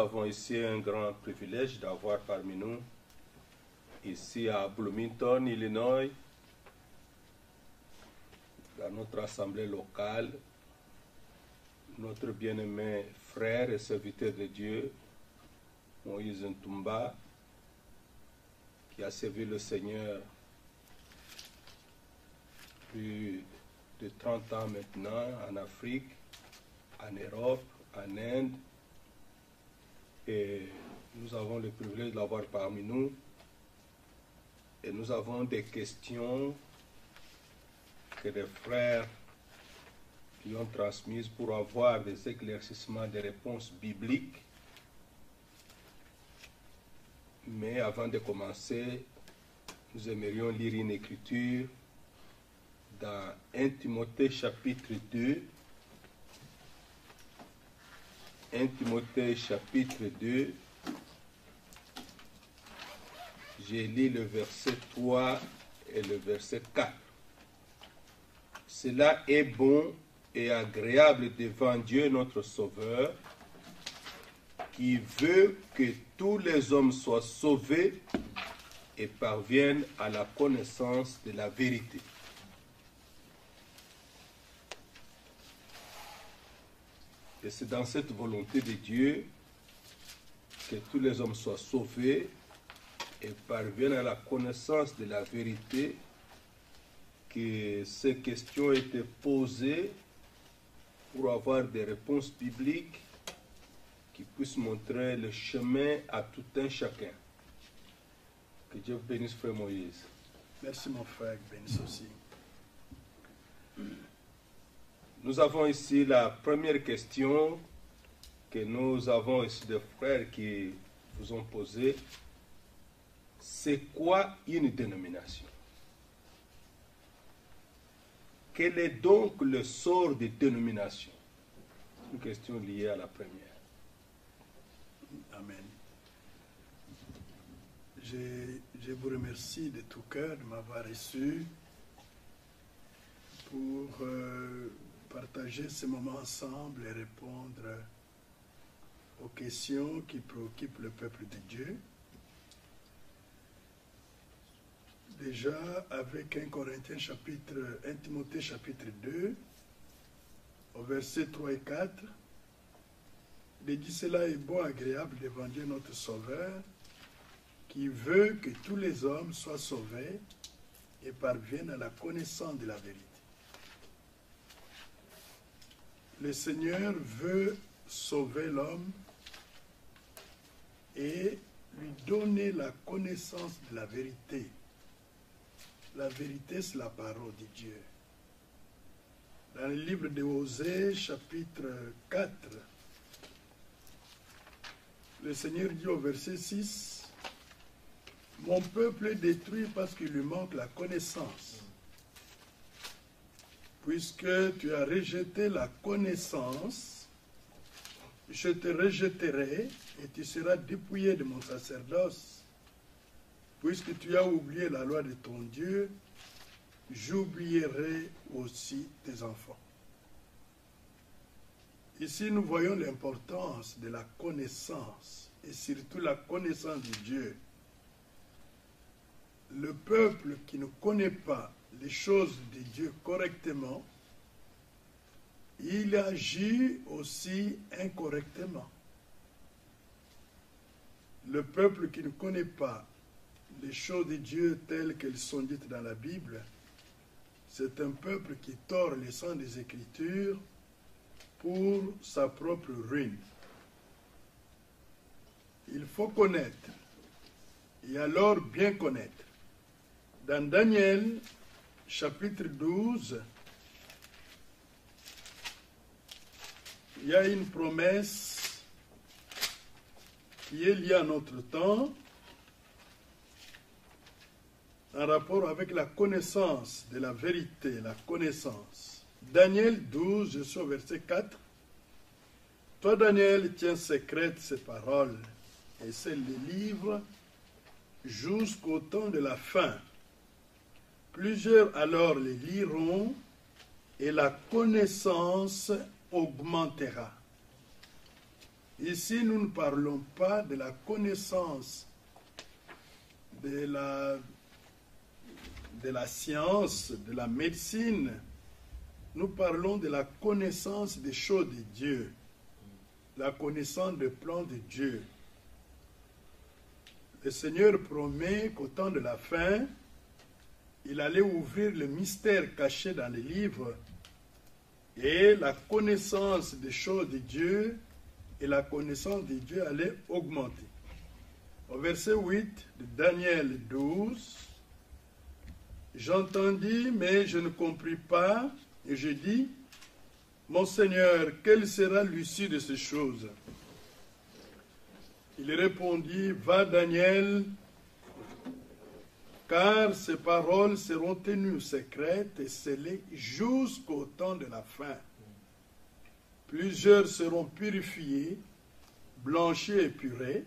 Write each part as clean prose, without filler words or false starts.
avons ici un grand privilège d'avoir parmi nous, ici à Bloomington, Illinois, dans notre assemblée locale, notre bien-aimé frère et serviteur de Dieu, Moïse Ntumba, qui a servi le Seigneur plus de 30 ans maintenant en Afrique, en Europe, en Inde. Et nous avons le privilège de l'avoir parmi nous. Et nous avons des questions que les frères qui ont transmises pour avoir des éclaircissements, des réponses bibliques. Mais avant de commencer, nous aimerions lire une écriture dans 1 Timothée chapitre 2. 1 Timothée chapitre 2. J'ai lu le verset 3 et le verset 4. Cela est bon et agréable devant Dieu notre Sauveur, qui veut que tous les hommes soient sauvés et parviennent à la connaissance de la vérité. Et c'est dans cette volonté de Dieu que tous les hommes soient sauvés et parviennent à la connaissance de la vérité, que ces questions étaient posées pour avoir des réponses bibliques qui puissent montrer le chemin à tout un chacun. Que Dieu bénisse frère Moïse. Merci mon frère, bénisse aussi. Nous avons ici la première question que nous avons ici des frères qui vous ont posée. C'est quoi une dénomination? Quel est donc le sort des dénominations? C'est une question liée à la première. Amen. Je vous remercie de tout cœur de m'avoir reçu pour partager ce moment ensemble et répondre aux questions qui préoccupent le peuple de Dieu. Déjà, avec 1 Timothée chapitre 2, au verset 3 et 4, il dit: cela est bon, agréable devant Dieu notre Sauveur, qui veut que tous les hommes soient sauvés et parviennent à la connaissance de la vérité. Le Seigneur veut sauver l'homme et lui donner la connaissance de la vérité. La vérité, c'est la parole de Dieu. Dans le livre de Osée, chapitre 4, le Seigneur dit au verset 6, « Mon peuple est détruit parce qu'il lui manque la connaissance. Puisque tu as rejeté la connaissance, je te rejetterai et tu seras dépouillé de mon sacerdoce. Puisque tu as oublié la loi de ton Dieu, j'oublierai aussi tes enfants. » Ici, nous voyons l'importance de la connaissance, et surtout la connaissance de Dieu. Le peuple qui ne connaît pas les choses de Dieu correctement, il agit aussi incorrectement. Le peuple qui ne connaît pas les choses de Dieu telles qu'elles sont dites dans la Bible, c'est un peuple qui tord les sens des Écritures pour sa propre ruine. Il faut connaître, et alors bien connaître. Dans Daniel, chapitre 12, il y a une promesse qui est liée à notre temps, en rapport avec la connaissance de la vérité, la connaissance. Daniel 12, je suis au verset 4. « Toi, Daniel, tiens secrètes ces paroles et celles des livres jusqu'au temps de la fin. Plusieurs alors les liront et la connaissance augmentera. Ici, nous ne parlons pas de la connaissance de la science, de la médecine. Nous parlons de la connaissance des choses de Dieu, la connaissance des plans de Dieu. Le Seigneur promet qu'au temps de la fin, il allait ouvrir le mystère caché dans les livres et la connaissance des choses de Dieu et la connaissance de Dieu allait augmenter. Au verset 8 de Daniel 12, j'entendis, mais je ne compris pas, et je dis, mon Seigneur, quelle sera l'issue de ces choses? Il répondit, va Daniel, car ces paroles seront tenues secrètes et scellées jusqu'au temps de la fin. Plusieurs seront purifiés, blanchis et purés.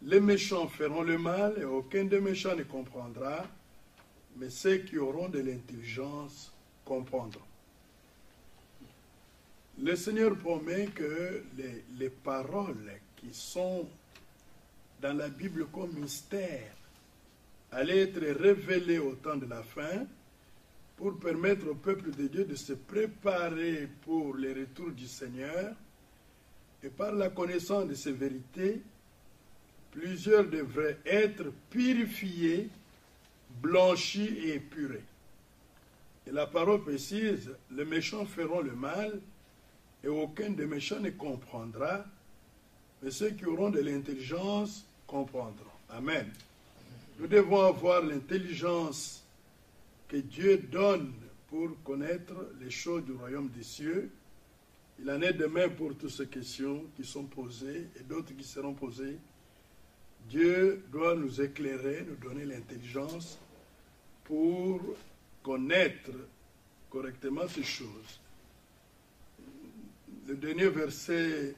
Les méchants feront le mal et aucun des méchants ne comprendra, mais ceux qui auront de l'intelligence comprendront. Le Seigneur promet que les paroles qui sont dans la Bible comme mystère allaient être révélées au temps de la fin pour permettre au peuple de Dieu de se préparer pour le retour du Seigneur. Et par la connaissance de ces vérités, plusieurs devraient être purifiés, blanchis et épurés. Et la parole précise, les méchants feront le mal et aucun des méchants ne comprendra, mais ceux qui auront de l'intelligence comprendront. Amen. Nous devons avoir l'intelligence que Dieu donne pour connaître les choses du royaume des cieux. Il en est de même pour toutes ces questions qui sont posées et d'autres qui seront posées. Dieu doit nous éclairer, nous donner l'intelligence pour connaître correctement ces choses. Le dernier verset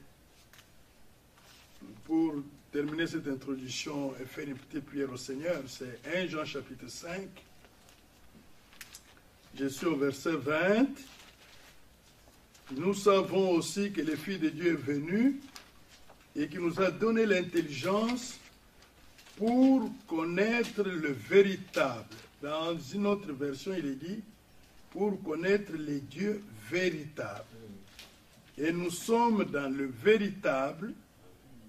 pour terminer cette introduction et faire une petite prière au Seigneur, c'est 1 Jean chapitre 5. Je suis au verset 20. Nous savons aussi que le Fils de Dieu est venu et qu'il nous a donné l'intelligence pour connaître le véritable. Dans une autre version, il est dit pour connaître les dieux véritables. Et nous sommes dans le véritable.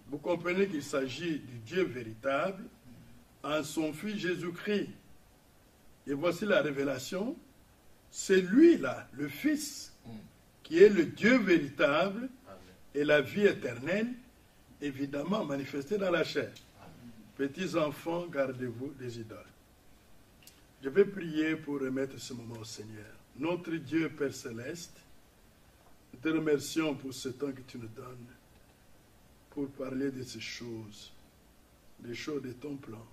Vous comprenez qu'il s'agit du Dieu véritable en son Fils Jésus-Christ. Et voici la révélation. C'est lui-là, le Fils, qui est le Dieu véritable et la vie éternelle, évidemment manifestée dans la chair. Petits enfants, gardez-vous des idoles. Je vais prier pour remettre ce moment au Seigneur. Notre Dieu, Père Céleste, nous te remercions pour ce temps que tu nous donnes pour parler de ces choses, des choses de ton plan.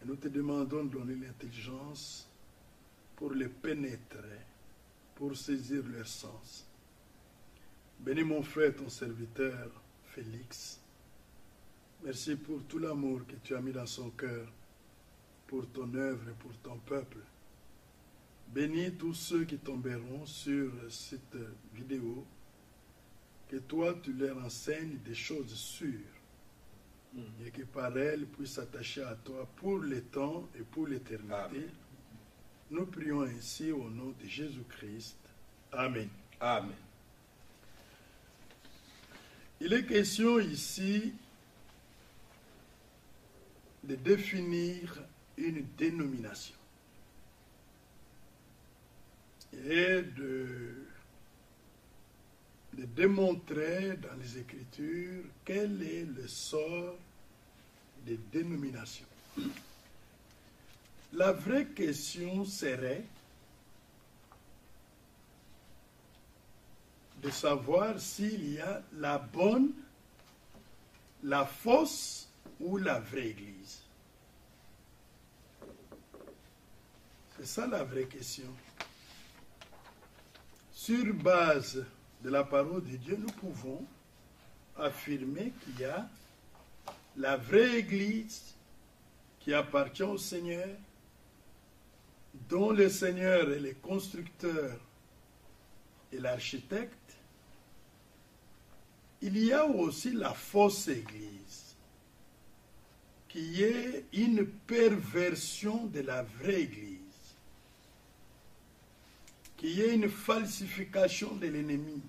Et nous te demandons de donner l'intelligence pour les pénétrer, pour saisir leur sens. Bénis mon frère, ton serviteur, Félix. Merci pour tout l'amour que tu as mis dans son cœur, pour ton œuvre et pour ton peuple. Bénis tous ceux qui tomberont sur cette vidéo, que toi tu leur enseignes des choses sûres et que par elles puissent s'attacher à toi pour le temps et pour l'éternité. Nous prions ainsi au nom de Jésus-Christ. Amen. Amen. Il est question ici de définir une dénomination et de démontrer dans les Écritures quel est le sort des dénominations. La vraie question serait de savoir s'il y a la bonne, la fausse ou la vraie Église. C'est ça la vraie question. Sur base de la parole de Dieu, nous pouvons affirmer qu'il y a la vraie Église qui appartient au Seigneur, dont le Seigneur est le constructeur et l'architecte, il y a aussi la fausse église, qui est une perversion de la vraie église, qui est une falsification de l'ennemi.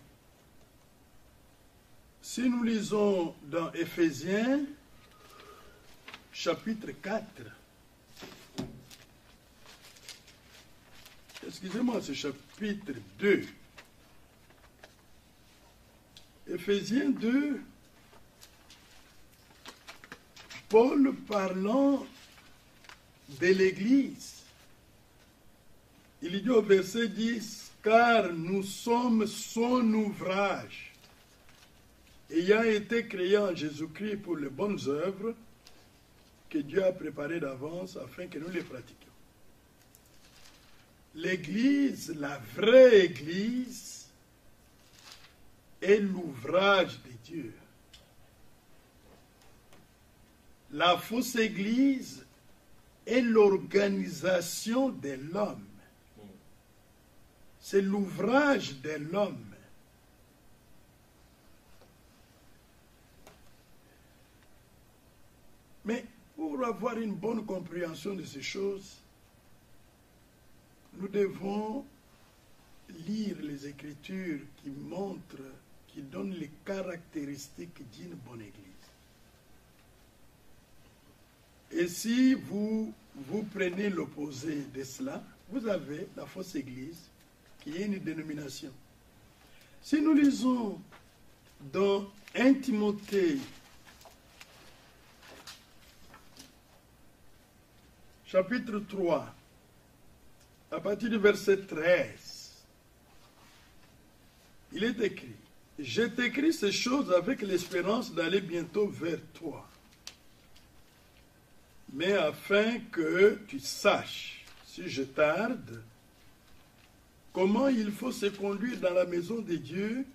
Si nous lisons dans Éphésiens, chapitre 4, excusez-moi, c'est chapitre 2. Éphésiens 2, Paul parlant de l'Église, il dit au verset 10, « Car nous sommes son ouvrage, ayant été créés en Jésus-Christ pour les bonnes œuvres que Dieu a préparées d'avance afin que nous les pratiquions. » L'Église, la vraie Église, est l'ouvrage de Dieu. La fausse Église est l'organisation de l'homme. C'est l'ouvrage de l'homme. Mais pour avoir une bonne compréhension de ces choses, nous devons lire les Écritures qui montrent, qui donnent les caractéristiques d'une bonne Église. Et si vous prenez l'opposé de cela, vous avez la fausse Église, qui est une dénomination. Si nous lisons dans 1 Timothée, chapitre 3, à partir du verset 13, il est écrit, « Je t'écris ces choses avec l'espérance d'aller bientôt vers toi, mais afin que tu saches, si je tarde, comment il faut se conduire dans la maison de Dieu,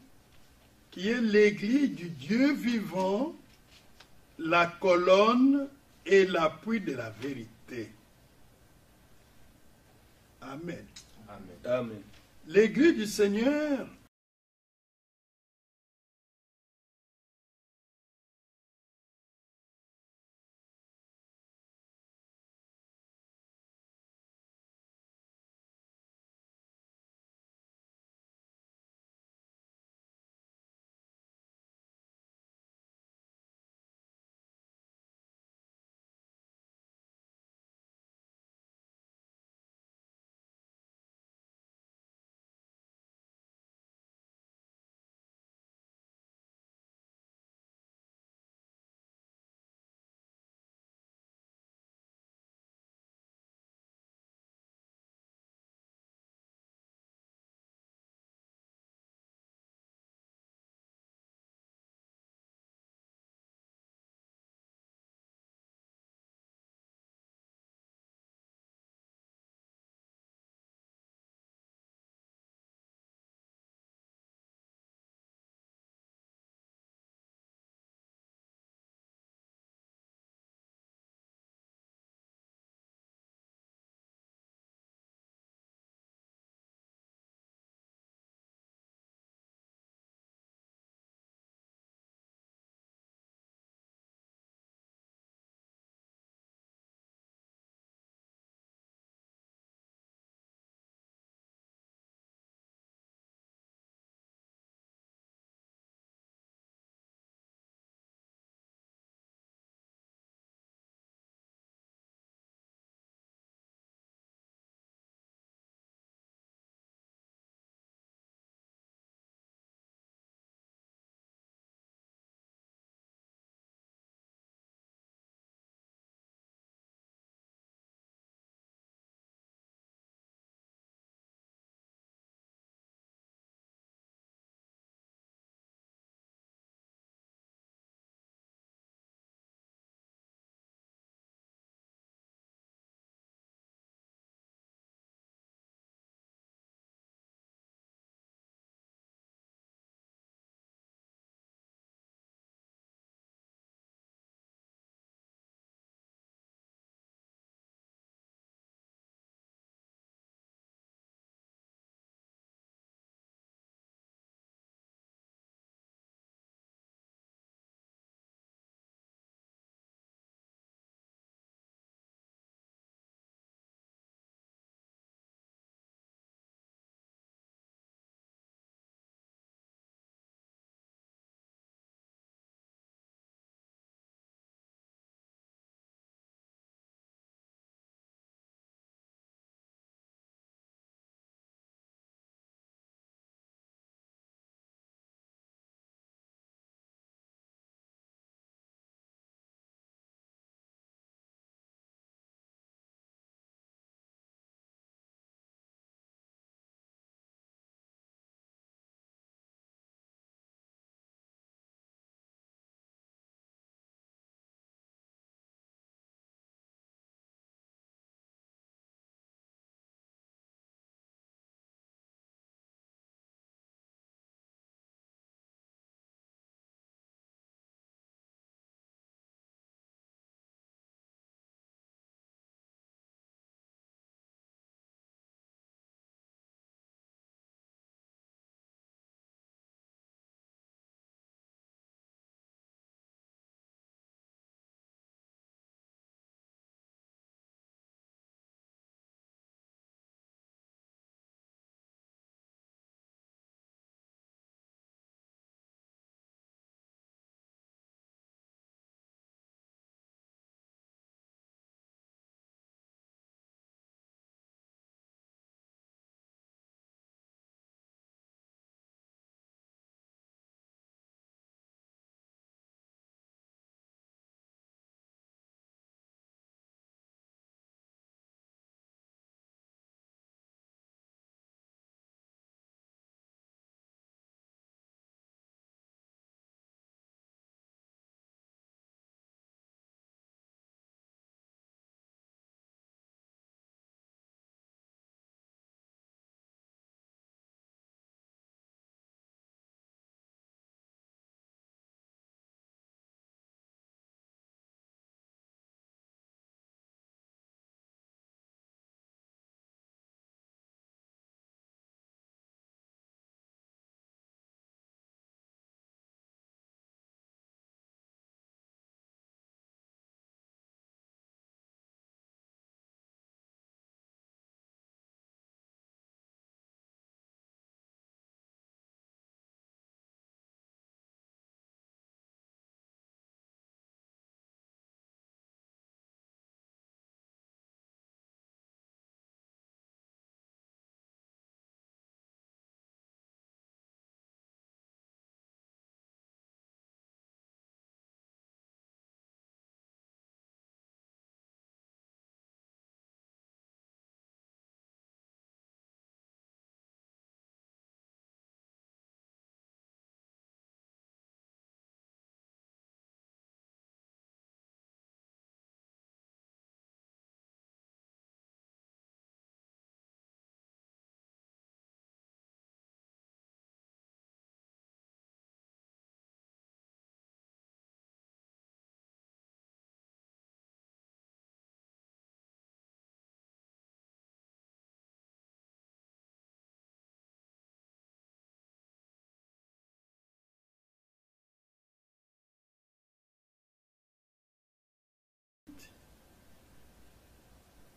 qui est l'église du Dieu vivant, la colonne et l'appui de la vérité. » Amen. Amen. Amen. L'église du Seigneur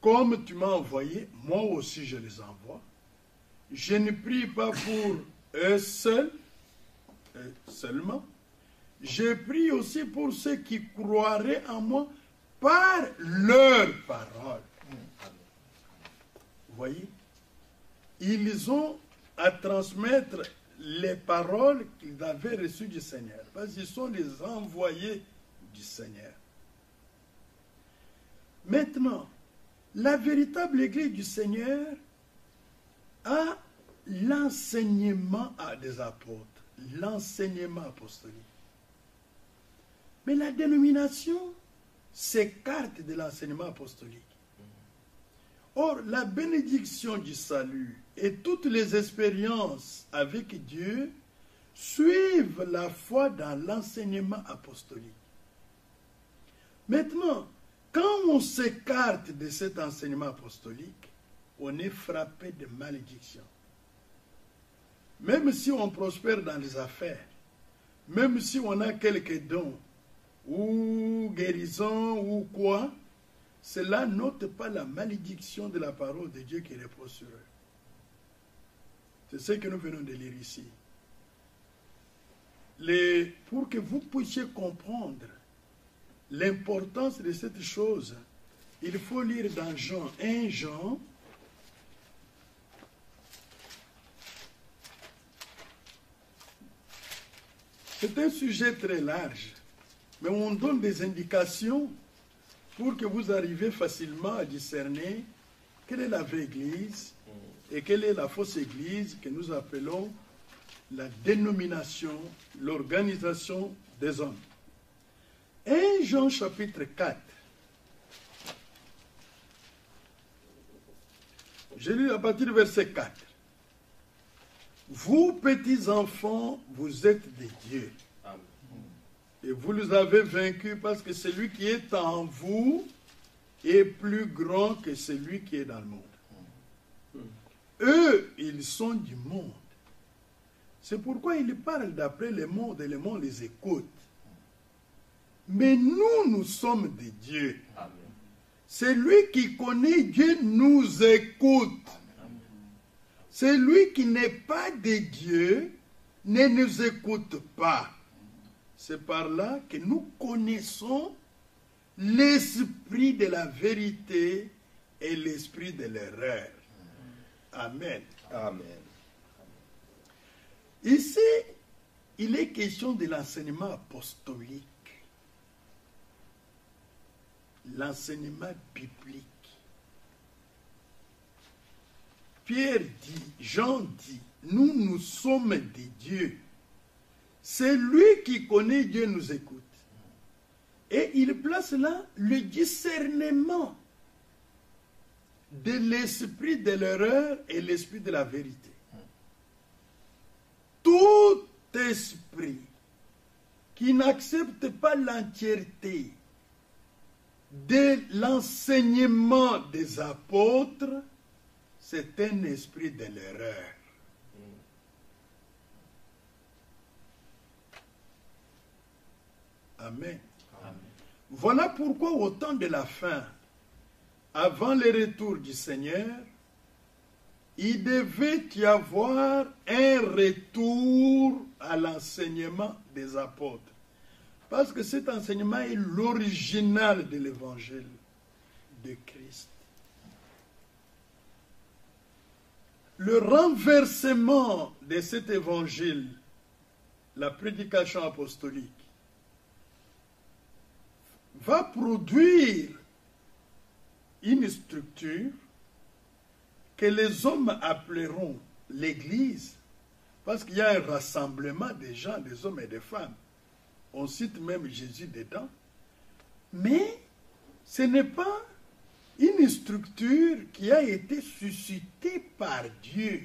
comme tu m'as envoyé, moi aussi je les envoie. Je ne prie pas pour eux seuls, seulement. Je prie aussi pour ceux qui croiraient en moi par leur parole. Vous voyez? Ils ont à transmettre les paroles qu'ils avaient reçues du Seigneur. Parce qu'ils sont les envoyés du Seigneur. Maintenant, la véritable Église du Seigneur a l'enseignement des apôtres, l'enseignement apostolique. Mais la dénomination s'écarte de l'enseignement apostolique. Or, la bénédiction du salut et toutes les expériences avec Dieu suivent la foi dans l'enseignement apostolique. Maintenant, quand on s'écarte de cet enseignement apostolique, on est frappé de malédiction. Même si on prospère dans les affaires, même si on a quelques dons, ou guérison, ou quoi, cela n'ôte pas la malédiction de la parole de Dieu qui repose sur eux. C'est ce que nous venons de lire ici. Pour que vous puissiez comprendre l'importance de cette chose, il faut lire dans Jean 1 Jean, c'est un sujet très large, mais on donne des indications pour que vous arriviez facilement à discerner quelle est la vraie Église et quelle est la fausse Église que nous appelons la dénomination, l'organisation des hommes. 1 Jean chapitre 4. Je lis à partir du verset 4. Vous, petits enfants, vous êtes des dieux. Et vous les avez vaincus parce que celui qui est en vous est plus grand que celui qui est dans le monde. Eux, ils sont du monde. C'est pourquoi ils parlent d'après le monde et le monde les écoute. Mais nous, nous sommes des dieux. Celui qui connaît Dieu nous écoute. Celui qui n'est pas de Dieu ne nous écoute pas. C'est par là que nous connaissons l'esprit de la vérité et l'esprit de l'erreur. Amen. Amen. Ici, il est question de l'enseignement apostolique. L'enseignement biblique. Pierre dit, Jean dit, nous sommes des dieux. C'est lui qui connaît Dieu nous écoute. Et il place là le discernement de l'esprit de l'erreur et l'esprit de la vérité. Tout esprit qui n'accepte pas l'entièreté de l'enseignement des apôtres, c'est un esprit de l'erreur. Amen. Amen. Voilà pourquoi au temps de la fin, avant le retour du Seigneur, il devait y avoir un retour à l'enseignement des apôtres. Parce que cet enseignement est l'original de l'évangile de Christ. Le renversement de cet évangile, la prédication apostolique, va produire une structure que les hommes appelleront l'Église, parce qu'il y a un rassemblement des gens, des hommes et des femmes. On cite même Jésus dedans. Mais ce n'est pas une structure qui a été suscitée par Dieu.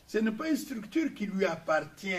Ce n'est pas une structure qui lui appartient.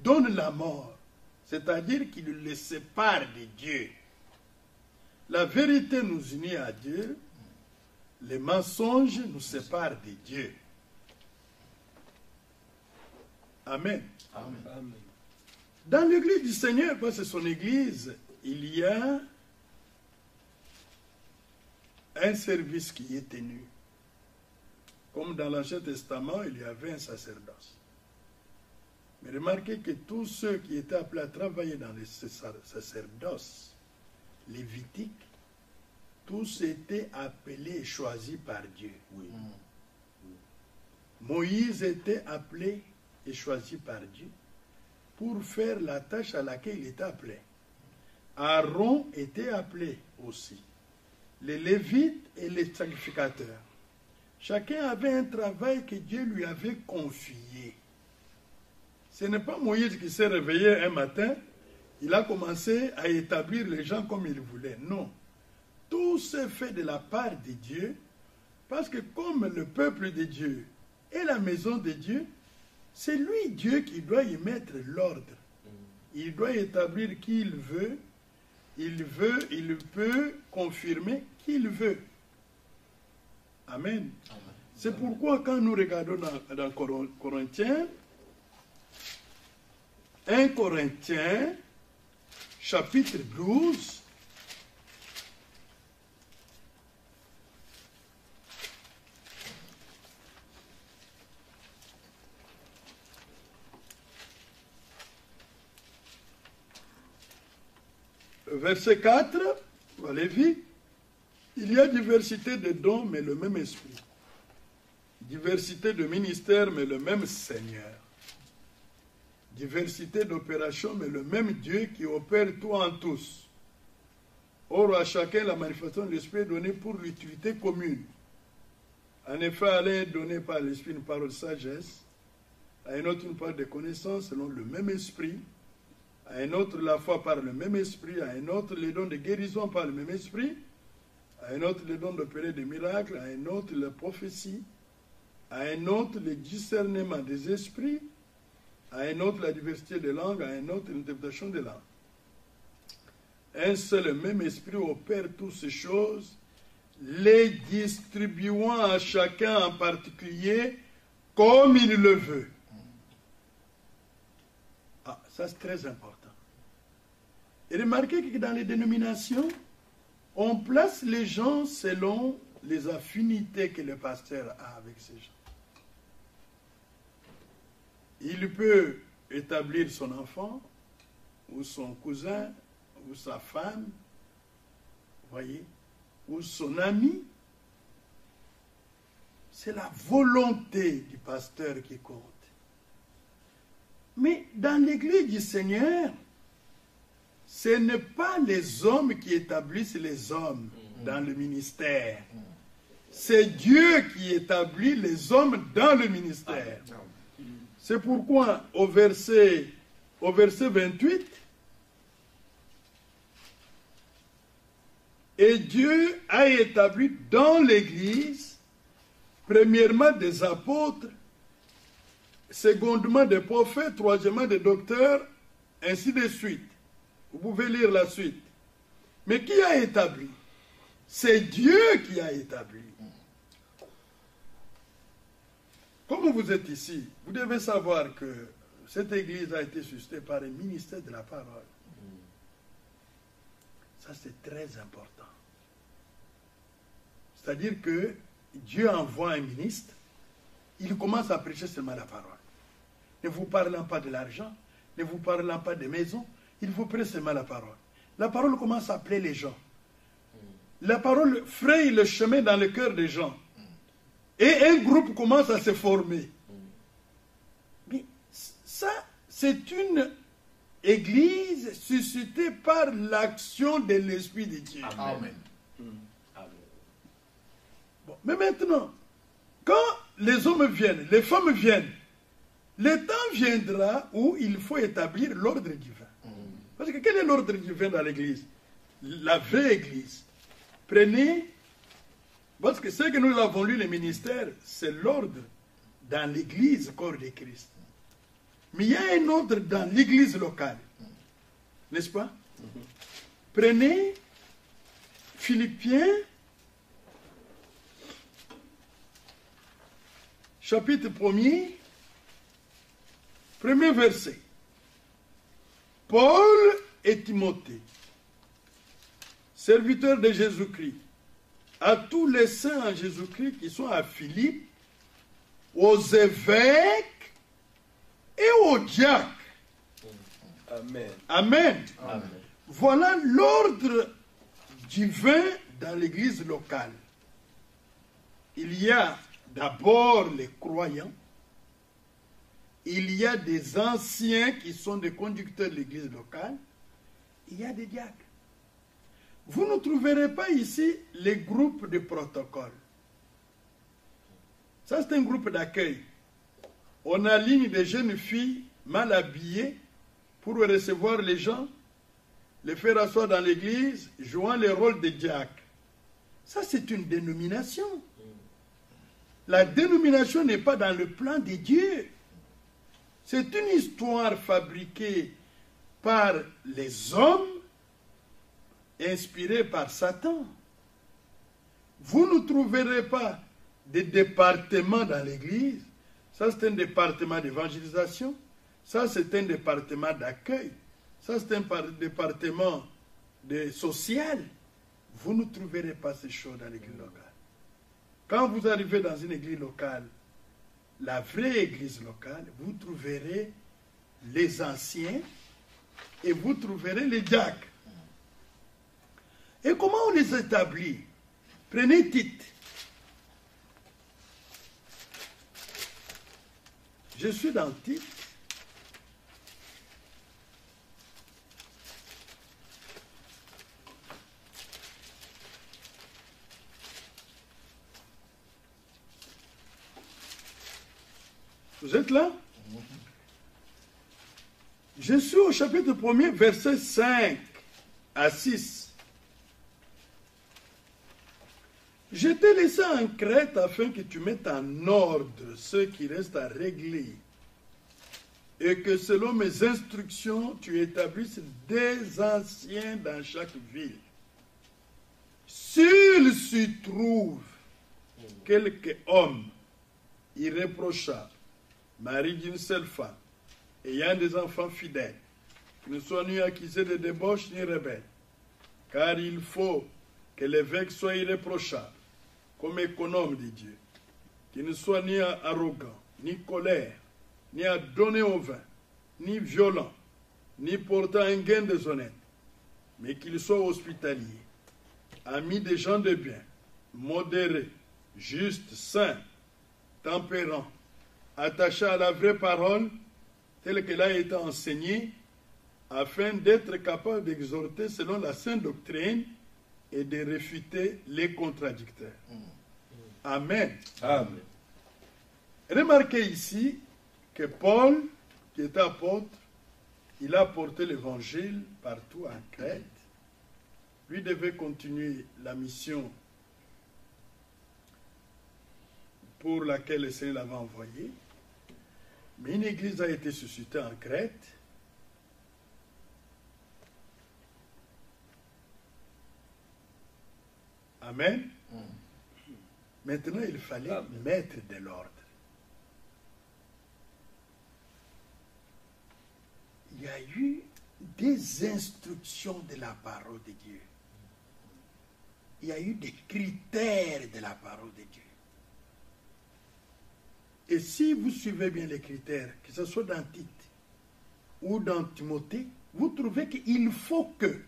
donne la mort, c'est-à-dire qu'il les sépare de Dieu. La vérité nous unit à Dieu, les mensonges nous séparent de Dieu. Amen. Amen. Amen. Dans l'église du Seigneur, parce que c'est son église, il y a un service qui est tenu. Comme dans l'Ancien Testament, il y avait un sacerdoce. Mais remarquez que tous ceux qui étaient appelés à travailler dans le sacerdoce lévitique, tous étaient appelés et choisis par Dieu. Oui. Moïse était appelé et choisi par Dieu pour faire la tâche à laquelle il était appelé. Aaron était appelé aussi. Les Lévites et les sacrificateurs. Chacun avait un travail que Dieu lui avait confié. Ce n'est pas Moïse qui s'est réveillé un matin, il a commencé à établir les gens comme il voulait. Non. Tout s'est fait de la part de Dieu, parce que comme le peuple de Dieu est la maison de Dieu, c'est lui, Dieu, qui doit y mettre l'ordre. Il doit établir qui il veut, il peut confirmer qui il veut. Amen. Amen. C'est pourquoi quand nous regardons dans Corinthiens, 1 Corinthiens, chapitre 12, verset 4, vous allez vite. Il y a diversité de dons, mais le même esprit. Diversité de ministères, mais le même Seigneur. Diversité d'opérations, mais le même Dieu qui opère tout en tous. Or, à chacun, la manifestation de l'Esprit est donnée pour l'utilité commune. En effet, à l'un est donné par l'Esprit une parole de sagesse, à un autre une parole de connaissance selon le même Esprit, à un autre la foi par le même Esprit, à un autre les dons de guérison par le même Esprit, à un autre les dons d'opérer des miracles, à un autre la prophétie, à un autre le discernement des esprits, à un autre la diversité des langues, à un autre l'interprétation des langues. Un seul et même esprit opère toutes ces choses, les distribuant à chacun en particulier comme il le veut. Ah, ça c'est très important. Et remarquez que dans les dénominations, on place les gens selon les affinités que le pasteur a avec ces gens. Il peut établir son enfant, ou son cousin, ou sa femme, voyez, ou son ami. C'est la volonté du pasteur qui compte. Mais dans l'église du Seigneur, ce n'est pas les hommes qui établissent les hommes dans le ministère. C'est Dieu qui établit les hommes dans le ministère. C'est pourquoi au verset 28, et Dieu a établi dans l'Église, premièrement des apôtres, secondement des prophètes, troisièmement des docteurs, ainsi de suite. Vous pouvez lire la suite. Mais qui a établi? C'est Dieu qui a établi. Comme vous êtes ici, vous devez savoir que cette église a été suscitée par le ministère de la parole. Ça, c'est très important. C'est-à-dire que Dieu envoie un ministre, il commence à prêcher seulement la parole. Ne vous parlant pas de l'argent, ne vous parlant pas des maisons, il vous prêche seulement la parole. La parole commence à appeler les gens. La parole fraye le chemin dans le cœur des gens. Et un groupe commence à se former. Mais ça, c'est une église suscitée par l'action de l'Esprit de Dieu. Amen. Bon, mais maintenant, quand les hommes viennent, les femmes viennent, le temps viendra où il faut établir l'ordre divin. Parce que quel est l'ordre divin dans l'église? La vraie église. Prenez, parce que ce que nous avons lu, les ministères, c'est l'ordre dans l'église, corps de Christ. Mais il y a un ordre dans l'église locale. N'est-ce pas? Prenez Philippiens, chapitre 1er, premier verset. Paul et Timothée, serviteurs de Jésus-Christ, à tous les saints en Jésus-Christ qui sont à Philippe, aux évêques et aux diacres. Amen. Amen. Amen. Voilà l'ordre divin dans l'église locale. Il y a d'abord les croyants. Il y a des anciens qui sont des conducteurs de l'église locale. Il y a des diacres. Vous ne trouverez pas ici les groupes de protocole. Ça, c'est un groupe d'accueil. On aligne des jeunes filles mal habillées pour recevoir les gens, les faire asseoir dans l'église, jouant le rôle de diacre. Ça, c'est une dénomination. La dénomination n'est pas dans le plan de Dieu. C'est une histoire fabriquée par les hommes, inspirée par Satan. Vous ne trouverez pas de département dans l'église. Ça, c'est un département d'évangélisation. Ça, c'est un département d'accueil. Ça, c'est un département de social. Vous ne trouverez pas ces choses dans l'église locale. Quand vous arrivez dans une église locale, la vraie église locale, vous trouverez les anciens et vous trouverez les diacres. Et comment on les établit? Prenez Tite. Je suis dans Tite. Vous êtes là? Je suis au chapitre 1er, verset 5 à 6. Je t'ai laissé en Crète afin que tu mettes en ordre ceux qui restent à régler et que selon mes instructions, tu établisses des anciens dans chaque ville. S'il s'y trouve quelque homme irréprochable, mari d'une seule femme, ayant des enfants fidèles, qui ne soient ni accusés de débauche ni rebelles, car il faut que l'évêque soit irréprochable, comme économe de Dieu, qui ne soit ni arrogant, ni colère, ni à donner au vin, ni violent, ni portant un gain déshonnête, mais qu'il soit hospitalier, ami des gens de bien, modéré, juste, saint, tempérant, attaché à la vraie parole, telle qu'elle a été enseignée, afin d'être capable d'exhorter selon la sainte doctrine et de réfuter les contradicteurs. Amen. Amen. Remarquez ici que Paul, qui était apôtre, il a porté l'évangile partout en Crète. Lui devait continuer la mission pour laquelle le Seigneur l'avait envoyé. Mais une église a été suscitée en Crète. Amen. Maintenant, il fallait mettre de l'ordre. Il y a eu des instructions de la parole de Dieu. Il y a eu des critères de la parole de Dieu. Et si vous suivez bien les critères, que ce soit dans Tite ou dans Timothée, vous trouvez qu'il faut que,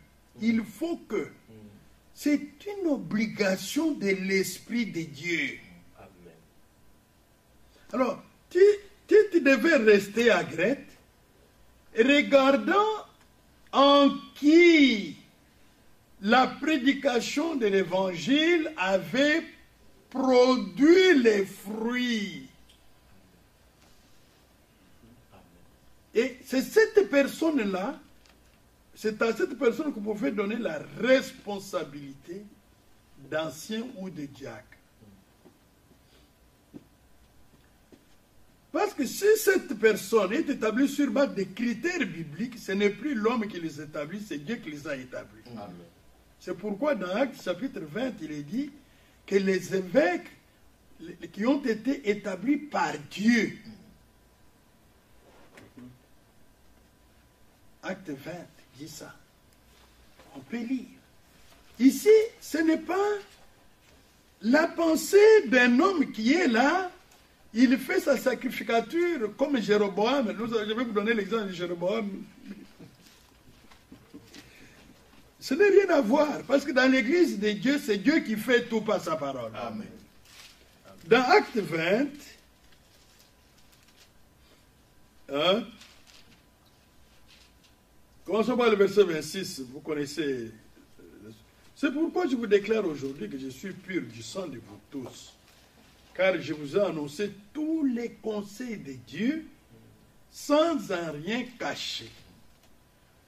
c'est une obligation de l'Esprit de Dieu. Amen. Alors, Tite devait rester à Crète, regardant en qui la prédication de l'Évangile avait produit les fruits. Et c'est cette personne-là, c'est à cette personne que vous pouvez donner la responsabilité d'ancien ou de diacre. Parce que si cette personne est établie sur base des critères bibliques, ce n'est plus l'homme qui les établit, c'est Dieu qui les a établis. C'est pourquoi dans Actes chapitre 20, il est dit que les évêques qui ont été établis par Dieu. Acte 20 dit ça. On peut lire. Ici, ce n'est pas la pensée d'un homme qui est là. Il fait sa sacrificature comme Jéroboam. Je vais vous donner l'exemple de Jéroboam. Ce n'est rien à voir, parce que dans l'église de Dieu, c'est Dieu qui fait tout par sa parole. Amen. Dans Acte 20, commençons par le verset 26, vous connaissez. C'est pourquoi je vous déclare aujourd'hui que je suis pur du sang de vous tous, car je vous ai annoncé tous les conseils de Dieu sans en rien cacher.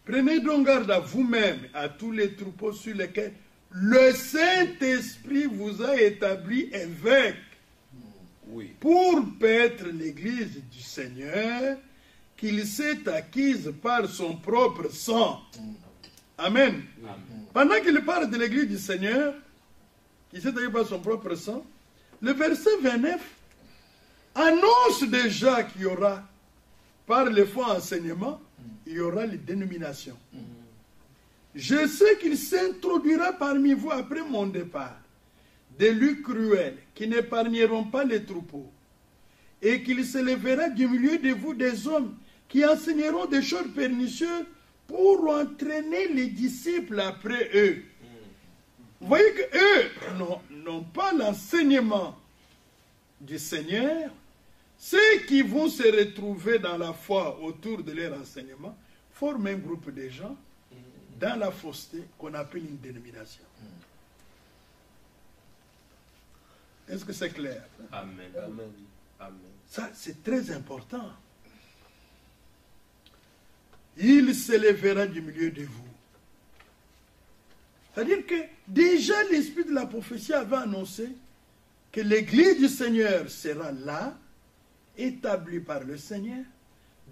Prenez donc garde à vous-même, à tous les troupeaux sur lesquels le Saint-Esprit vous a établi évêque, Oui. pour paître l'église du Seigneur qu'il s'est acquise par son propre sang. Amen. Pendant qu'il parle de l'église du Seigneur, qui s'est acquise par son propre sang, le verset 29 annonce déjà qu'il y aura, par le faux enseignement, il y aura les dénominations. Je sais qu'il s'introduira parmi vous après mon départ des loups cruels qui n'épargneront pas les troupeaux, et qu'il se lèvera du milieu de vous des hommes qui enseigneront des choses pernicieuses pour entraîner les disciples après eux. Vous voyez qu'eux n'ont pas l'enseignement du Seigneur. Ceux qui vont se retrouver dans la foi autour de leur enseignement forment un groupe de gens dans la fausseté qu'on appelle une dénomination. Est-ce que c'est clair? Amen. Amen. Amen. Ça, c'est très important. Il s'élèvera du milieu de vous. C'est-à-dire que déjà l'esprit de la prophétie avait annoncé que l'église du Seigneur sera là, établie par le Seigneur,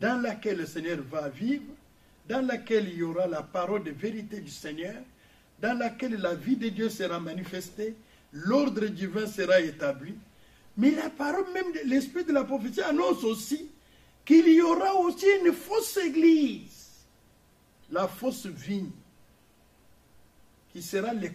dans laquelle le Seigneur va vivre, dans laquelle il y aura la parole de vérité du Seigneur, dans laquelle la vie de Dieu sera manifestée, l'ordre divin sera établi. Mais la parole même de l'esprit de la prophétie annonce aussi qu'il y aura aussi une fausse église, la fausse vigne, qui sera le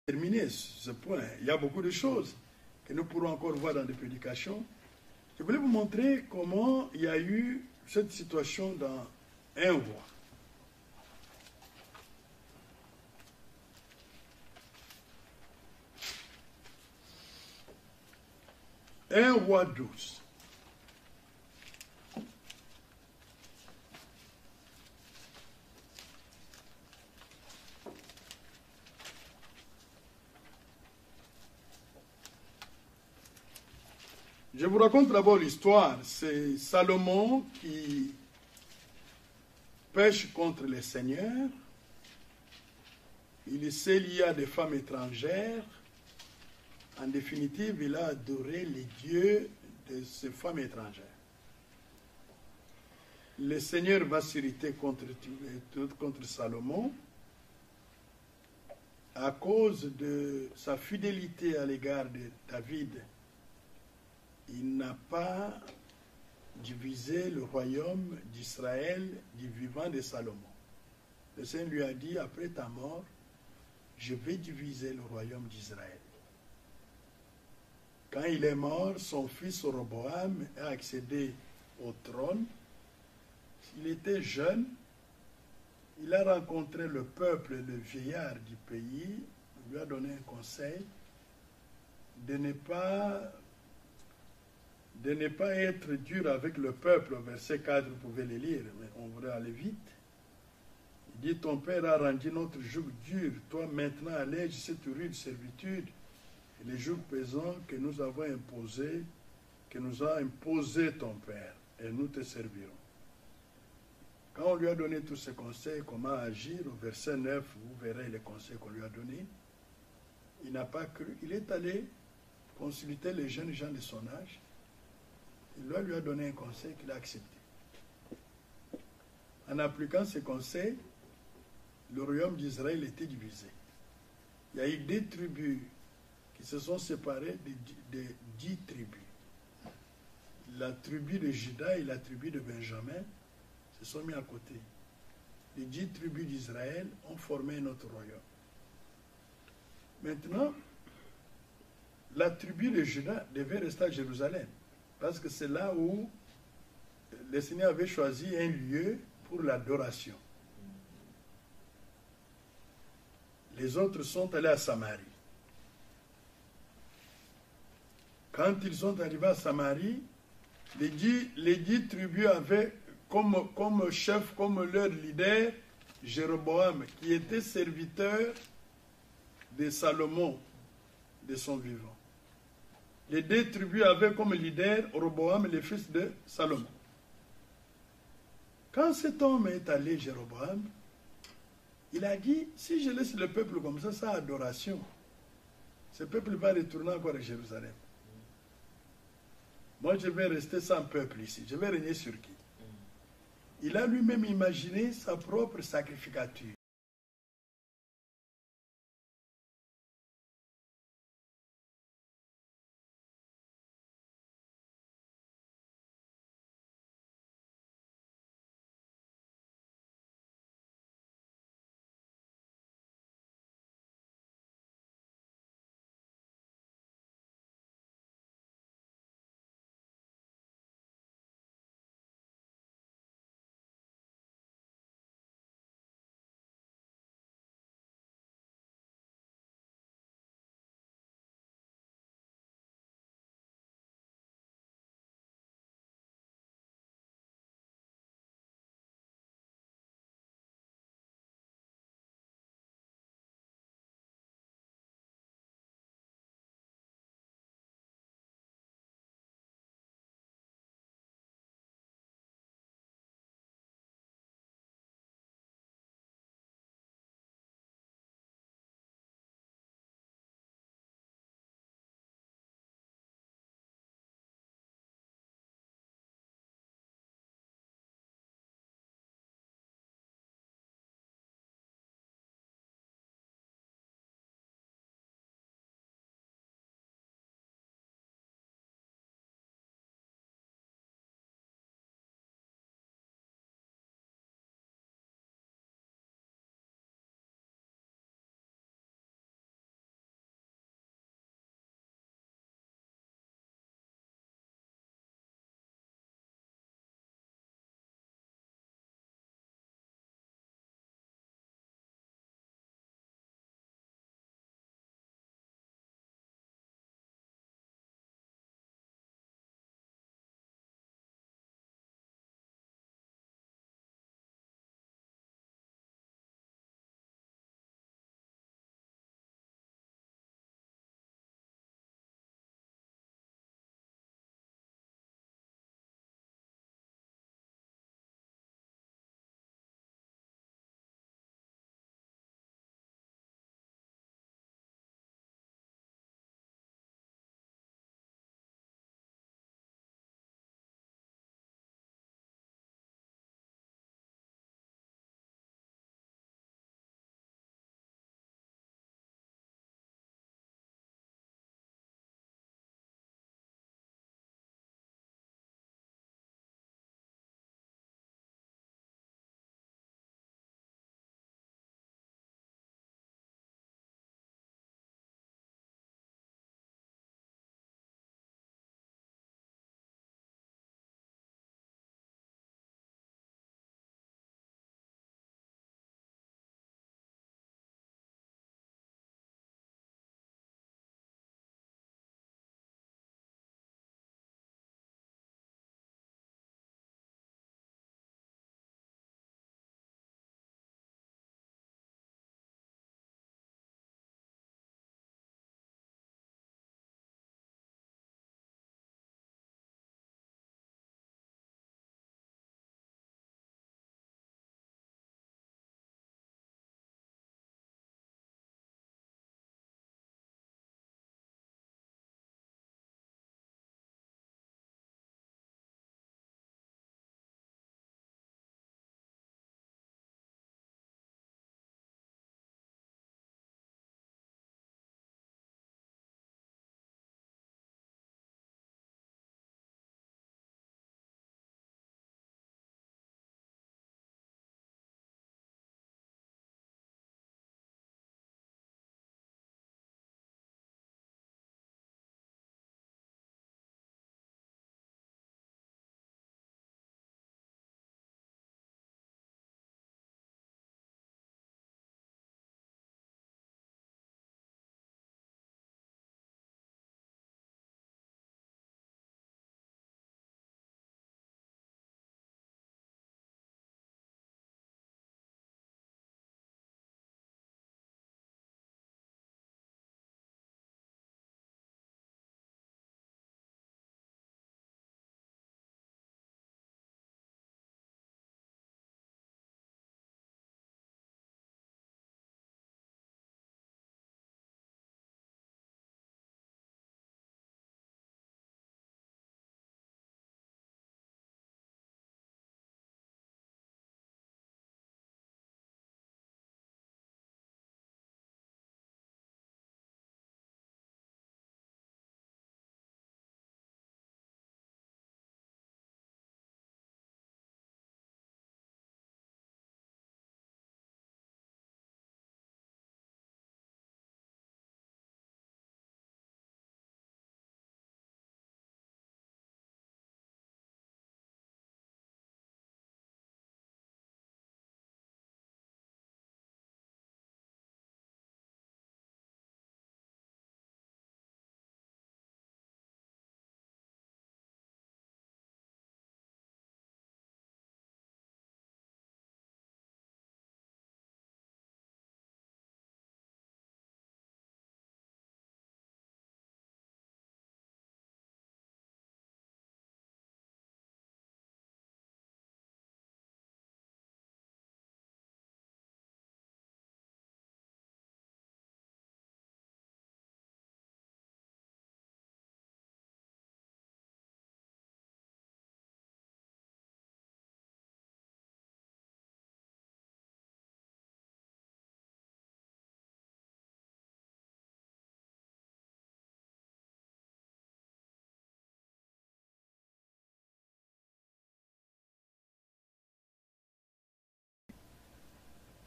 terminer ce point. Il y a beaucoup de choses que nous pourrons encore voir dans des prédications. Je voulais vous montrer comment il y a eu cette situation dans un roi. Un roi 12. Je vous raconte d'abord l'histoire. C'est Salomon qui pêche contre les seigneurs. Il s'est lié à des femmes étrangères. En définitive, il a adoré les dieux de ces femmes étrangères. Le Seigneur va s'irriter contre Salomon à cause de sa fidélité à l'égard de David. Il n'a pas divisé le royaume d'Israël du vivant de Salomon. Le Seigneur lui a dit, après ta mort, je vais diviser le royaume d'Israël. Quand il est mort, son fils Roboam a accédé au trône. Il était jeune. Il a rencontré le peuple, le vieillard du pays. Il lui a donné un conseil de ne pas être dur avec le peuple. Verset 4, vous pouvez les lire, mais on voudrait aller vite. Il dit, ton père a rendu notre joug dur. Toi maintenant allège cette rude servitude. Et les jours pesants que nous avons imposés, que nous a imposé ton père, et nous te servirons. Quand on lui a donné tous ces conseils, comment agir, au verset 9, vous verrez les conseils qu'on lui a donnés. Il n'a pas cru. Il est allé consulter les jeunes gens de son âge. Il lui a donné un conseil qu'il a accepté. En appliquant ces conseils, le royaume d'Israël était divisé. Il y a eu 10 tribus qui se sont séparées de 10 tribus. La tribu de Juda et la tribu de Benjamin se sont mis à côté. Les 10 tribus d'Israël ont formé notre royaume. Maintenant, la tribu de Juda devait rester à Jérusalem, parce que c'est là où le Seigneur avait choisi un lieu pour l'adoration. Les autres sont allés à Samarie. Quand ils sont arrivés à Samarie, les 10 tribus avaient comme chef, comme leur leader, Jéroboam, qui était serviteur de Salomon, de son vivant. Les 2 tribus avaient comme leader Roboam, le fils de Salomon. Quand cet homme est allé, Jéroboam, il a dit, si je laisse le peuple comme ça, sans adoration, ce peuple va retourner encore à Jérusalem. Moi, je vais rester sans peuple ici. Je vais régner sur qui? Il a lui-même imaginé sa propre sacrificature.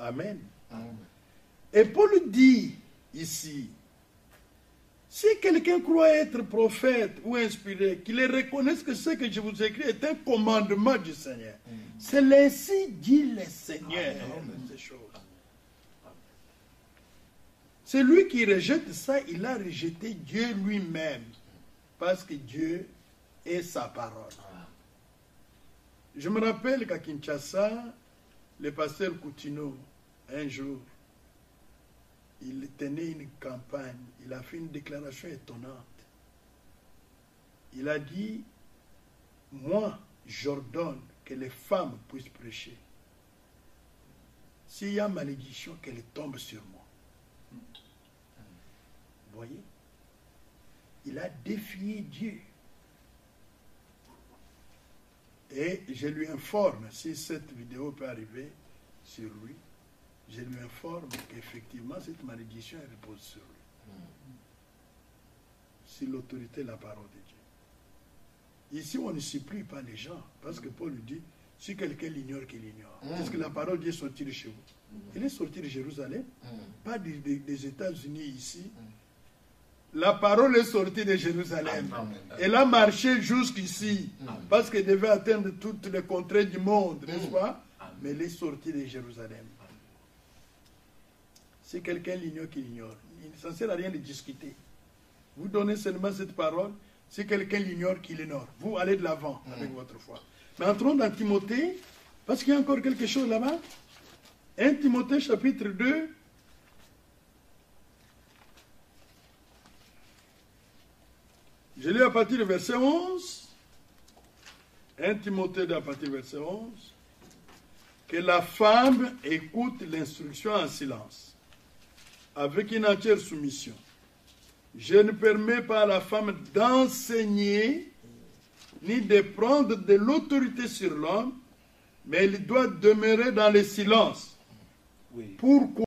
Amen. Amen. Et Paul dit ici, si quelqu'un croit être prophète ou inspiré, qu'il reconnaisse que ce que je vous écris est un commandement du Seigneur. C'est ainsi dit le Seigneur. Ces choses. Celui qui rejette ça, il a rejeté Dieu lui-même. Parce que Dieu est sa parole. Je me rappelle qu'à Kinshasa, le pasteur Coutinho, un jour, il tenait une campagne, il a fait une déclaration étonnante. Il a dit, moi, j'ordonne que les femmes puissent prêcher. S'il y a malédiction, qu'elle tombe sur moi. Vous voyez? Il a défié Dieu. Et je lui informe, si cette vidéo peut arriver sur lui, je lui informe qu'effectivement cette malédiction elle repose sur lui. C'est l'autorité de la parole de Dieu. Ici, on ne supplie pas les gens, parce que Paul lui dit, si quelqu'un l'ignore, qu'il l'ignore. Est-ce que la parole de Dieu est sortie de chez vous? Elle est sortie de Jérusalem, pas des États-Unis ici. La parole est sortie de Jérusalem. Elle a marché jusqu'ici, parce qu'elle devait atteindre toutes les contrées du monde, n'est-ce pas? Mais elle est sortie de Jérusalem. Si quelqu'un l'ignore, qu'il l'ignore. Ça ne sert à rien de discuter. Vous donnez seulement cette parole. Si quelqu'un l'ignore, qu'il l'ignore. Vous allez de l'avant avec votre foi. Mais entrons dans Timothée, parce qu'il y a encore quelque chose là-bas. 1 Timothée chapitre 2. Je lis à partir du verset 11. 1 Timothée à partir du verset 11. Que la femme écoute l'instruction en silence, avec une entière soumission. Je ne permets pas à la femme d'enseigner, ni de prendre de l'autorité sur l'homme, mais elle doit demeurer dans le silence. Oui. Pourquoi?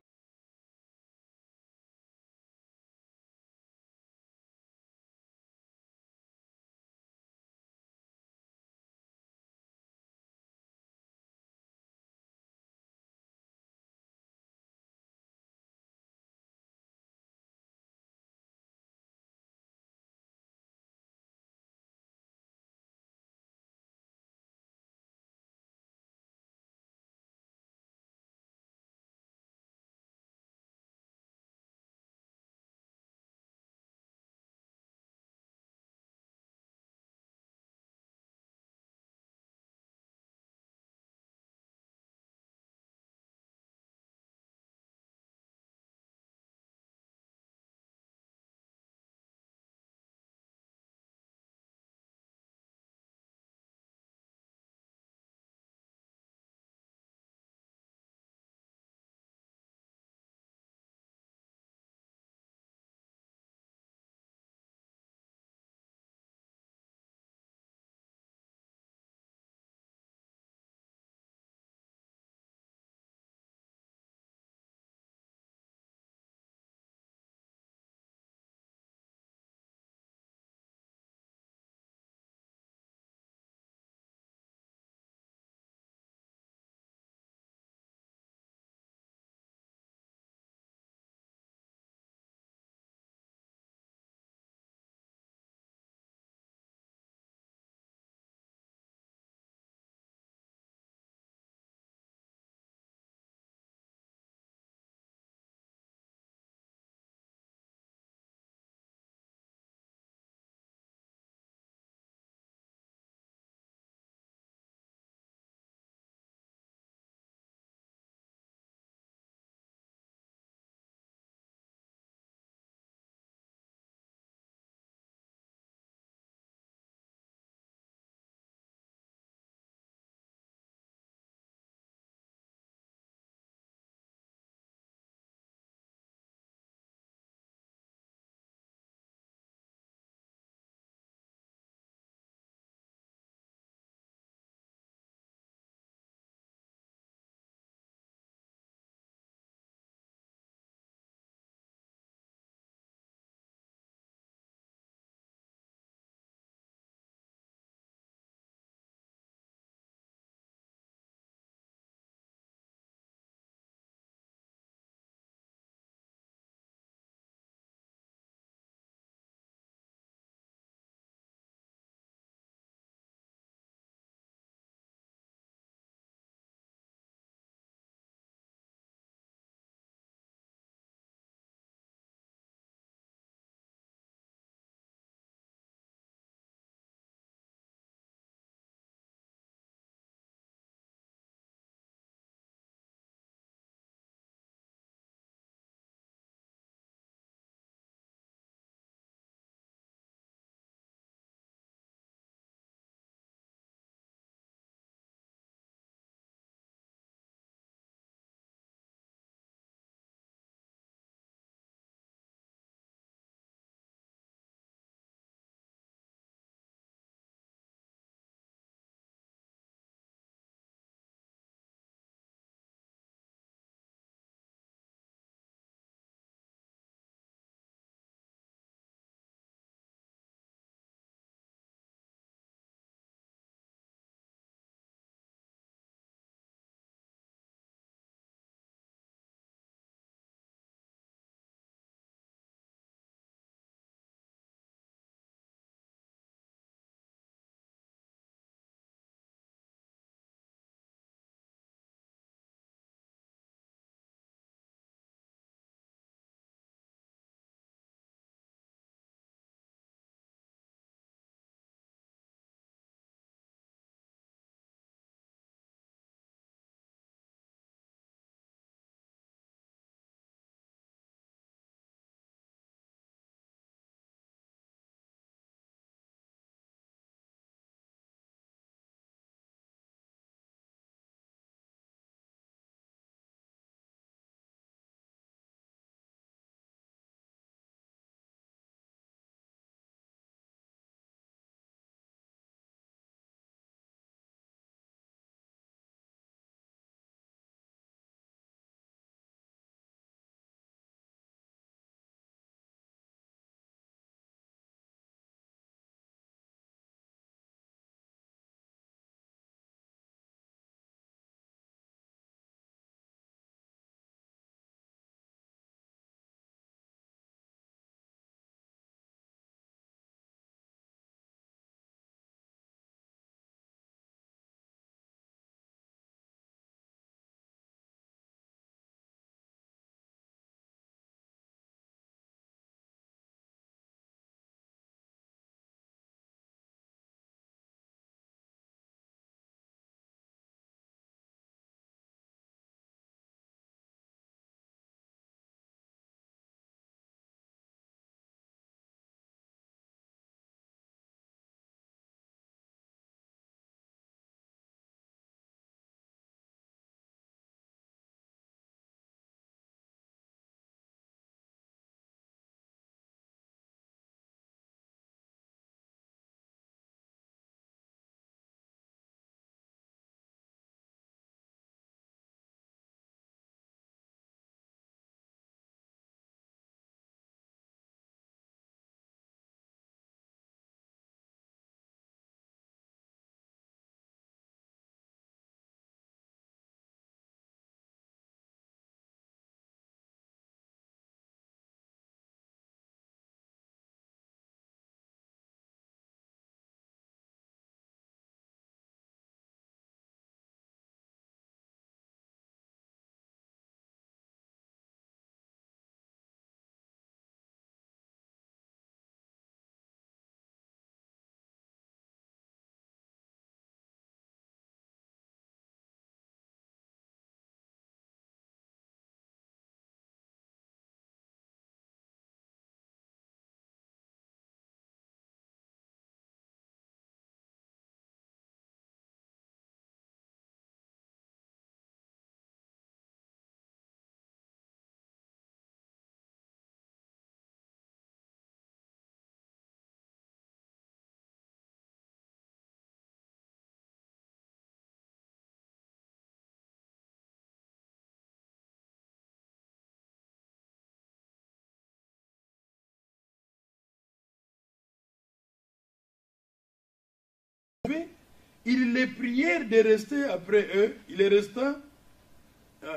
il les prièrent de rester après eux. Il est resté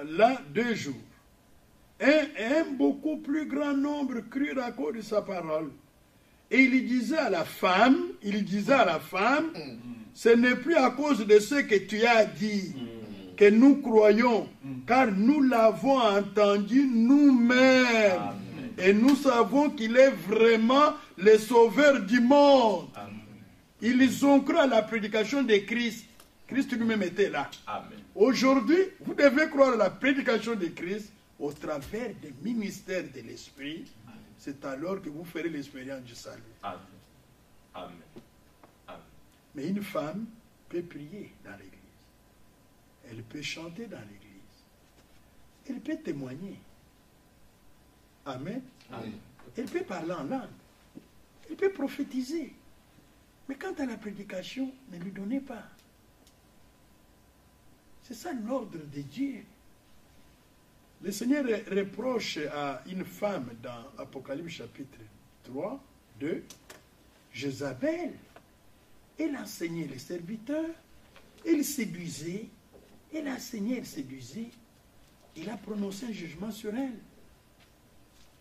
là 2 jours. Un beaucoup plus grand nombre crurent à cause de sa parole. Et il disait à la femme, ce n'est plus à cause de ce que tu as dit que nous croyons, car nous l'avons entendu nous-mêmes. Et nous savons qu'il est vraiment le sauveur du monde. Amen. Ils ont cru à la prédication de Christ. Christ lui-même était là. Amen. Aujourd'hui, vous devez croire à la prédication de Christ au travers des ministères de l'Esprit. C'est alors que vous ferez l'expérience du salut. Amen. Amen. Amen. Mais une femme peut prier dans l'église. Elle peut chanter dans l'église. Elle peut témoigner. Amen. Amen. Elle peut parler en langue. Elle peut prophétiser. Mais quant à la prédication, ne lui donnez pas. C'est ça l'ordre de Dieu. Le Seigneur reproche à une femme dans Apocalypse chapitre 3, 2, Jézabel. Elle enseignait les serviteurs, elle séduisait, elle enseignait, elle séduisait. Il a prononcé un jugement sur elle.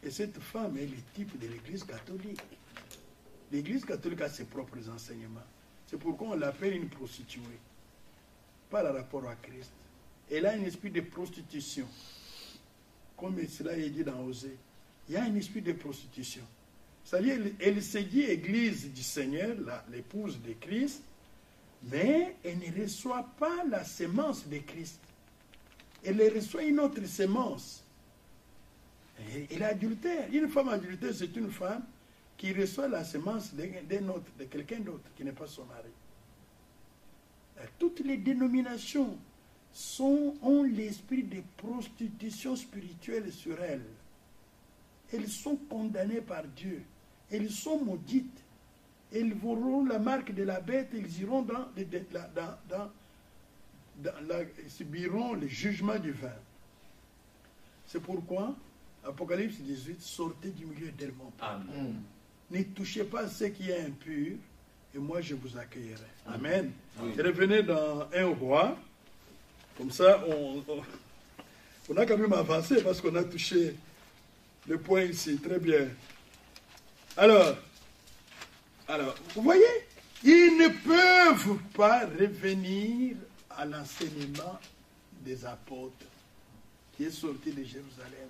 Et cette femme est le type de l'Église catholique. L'Église catholique a ses propres enseignements. C'est pourquoi on l'appelle une prostituée. Pas le rapport à Christ. Elle a un esprit de prostitution. Comme cela est dit dans Osée. Il y a un esprit de prostitution. C'est-à-dire, elle se dit Église du Seigneur, l'épouse de Christ, mais elle ne reçoit pas la sémence de Christ. Elle reçoit une autre sémence. Elle est adultère. Une femme adultère, c'est une femme qui reçoit la sémence de quelqu'un d'autre, qui n'est pas son mari. Toutes les dénominations ont l'esprit de prostitution spirituelle sur elles. Elles sont condamnées par Dieu. Elles sont maudites. Elles verront la marque de la bête, elles iront subiront le jugement divin. C'est pourquoi, Apocalypse 18, sortez du milieu d'elles, mon peuple. Ne touchez pas à ce qui est impur, et moi je vous accueillerai. Amen. Oui. Revenez dans 1 Roi. Comme ça, on a quand même avancé parce qu'on a touché le point ici. Très bien. Alors, vous voyez, ils ne peuvent pas revenir à l'enseignement des apôtres qui est sorti de Jérusalem.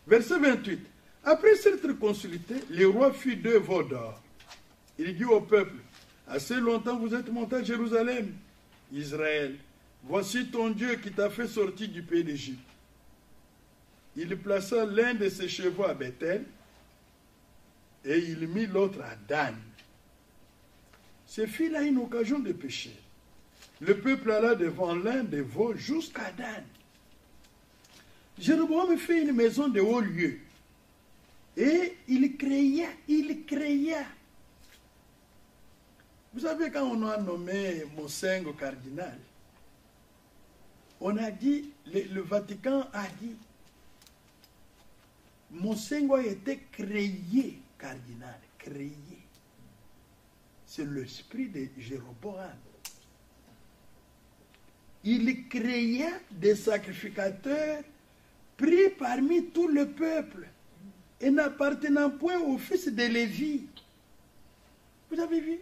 Verset 28. Après s'être consulté, le roi fit 2 veaux d'or. Il dit au peuple, assez longtemps vous êtes monté à Jérusalem, Israël. Voici ton Dieu qui t'a fait sortir du pays d'Égypte. Il plaça l'un de ses chevaux à Bethel et il mit l'autre à Dan. Ce fut là une occasion de péché. Le peuple alla devant l'un des veaux jusqu'à Dan. Jéroboam fait une maison de haut lieu. Et il créa. Vous savez, quand on a nommé Monsengo cardinal, on a dit, le Vatican a dit, Monsengo a été créé cardinal, créé. C'est l'esprit de Jéroboam. Il créa des sacrificateurs pris parmi tout le peuple et n'appartenant point au fils de Lévi. Vous avez vu?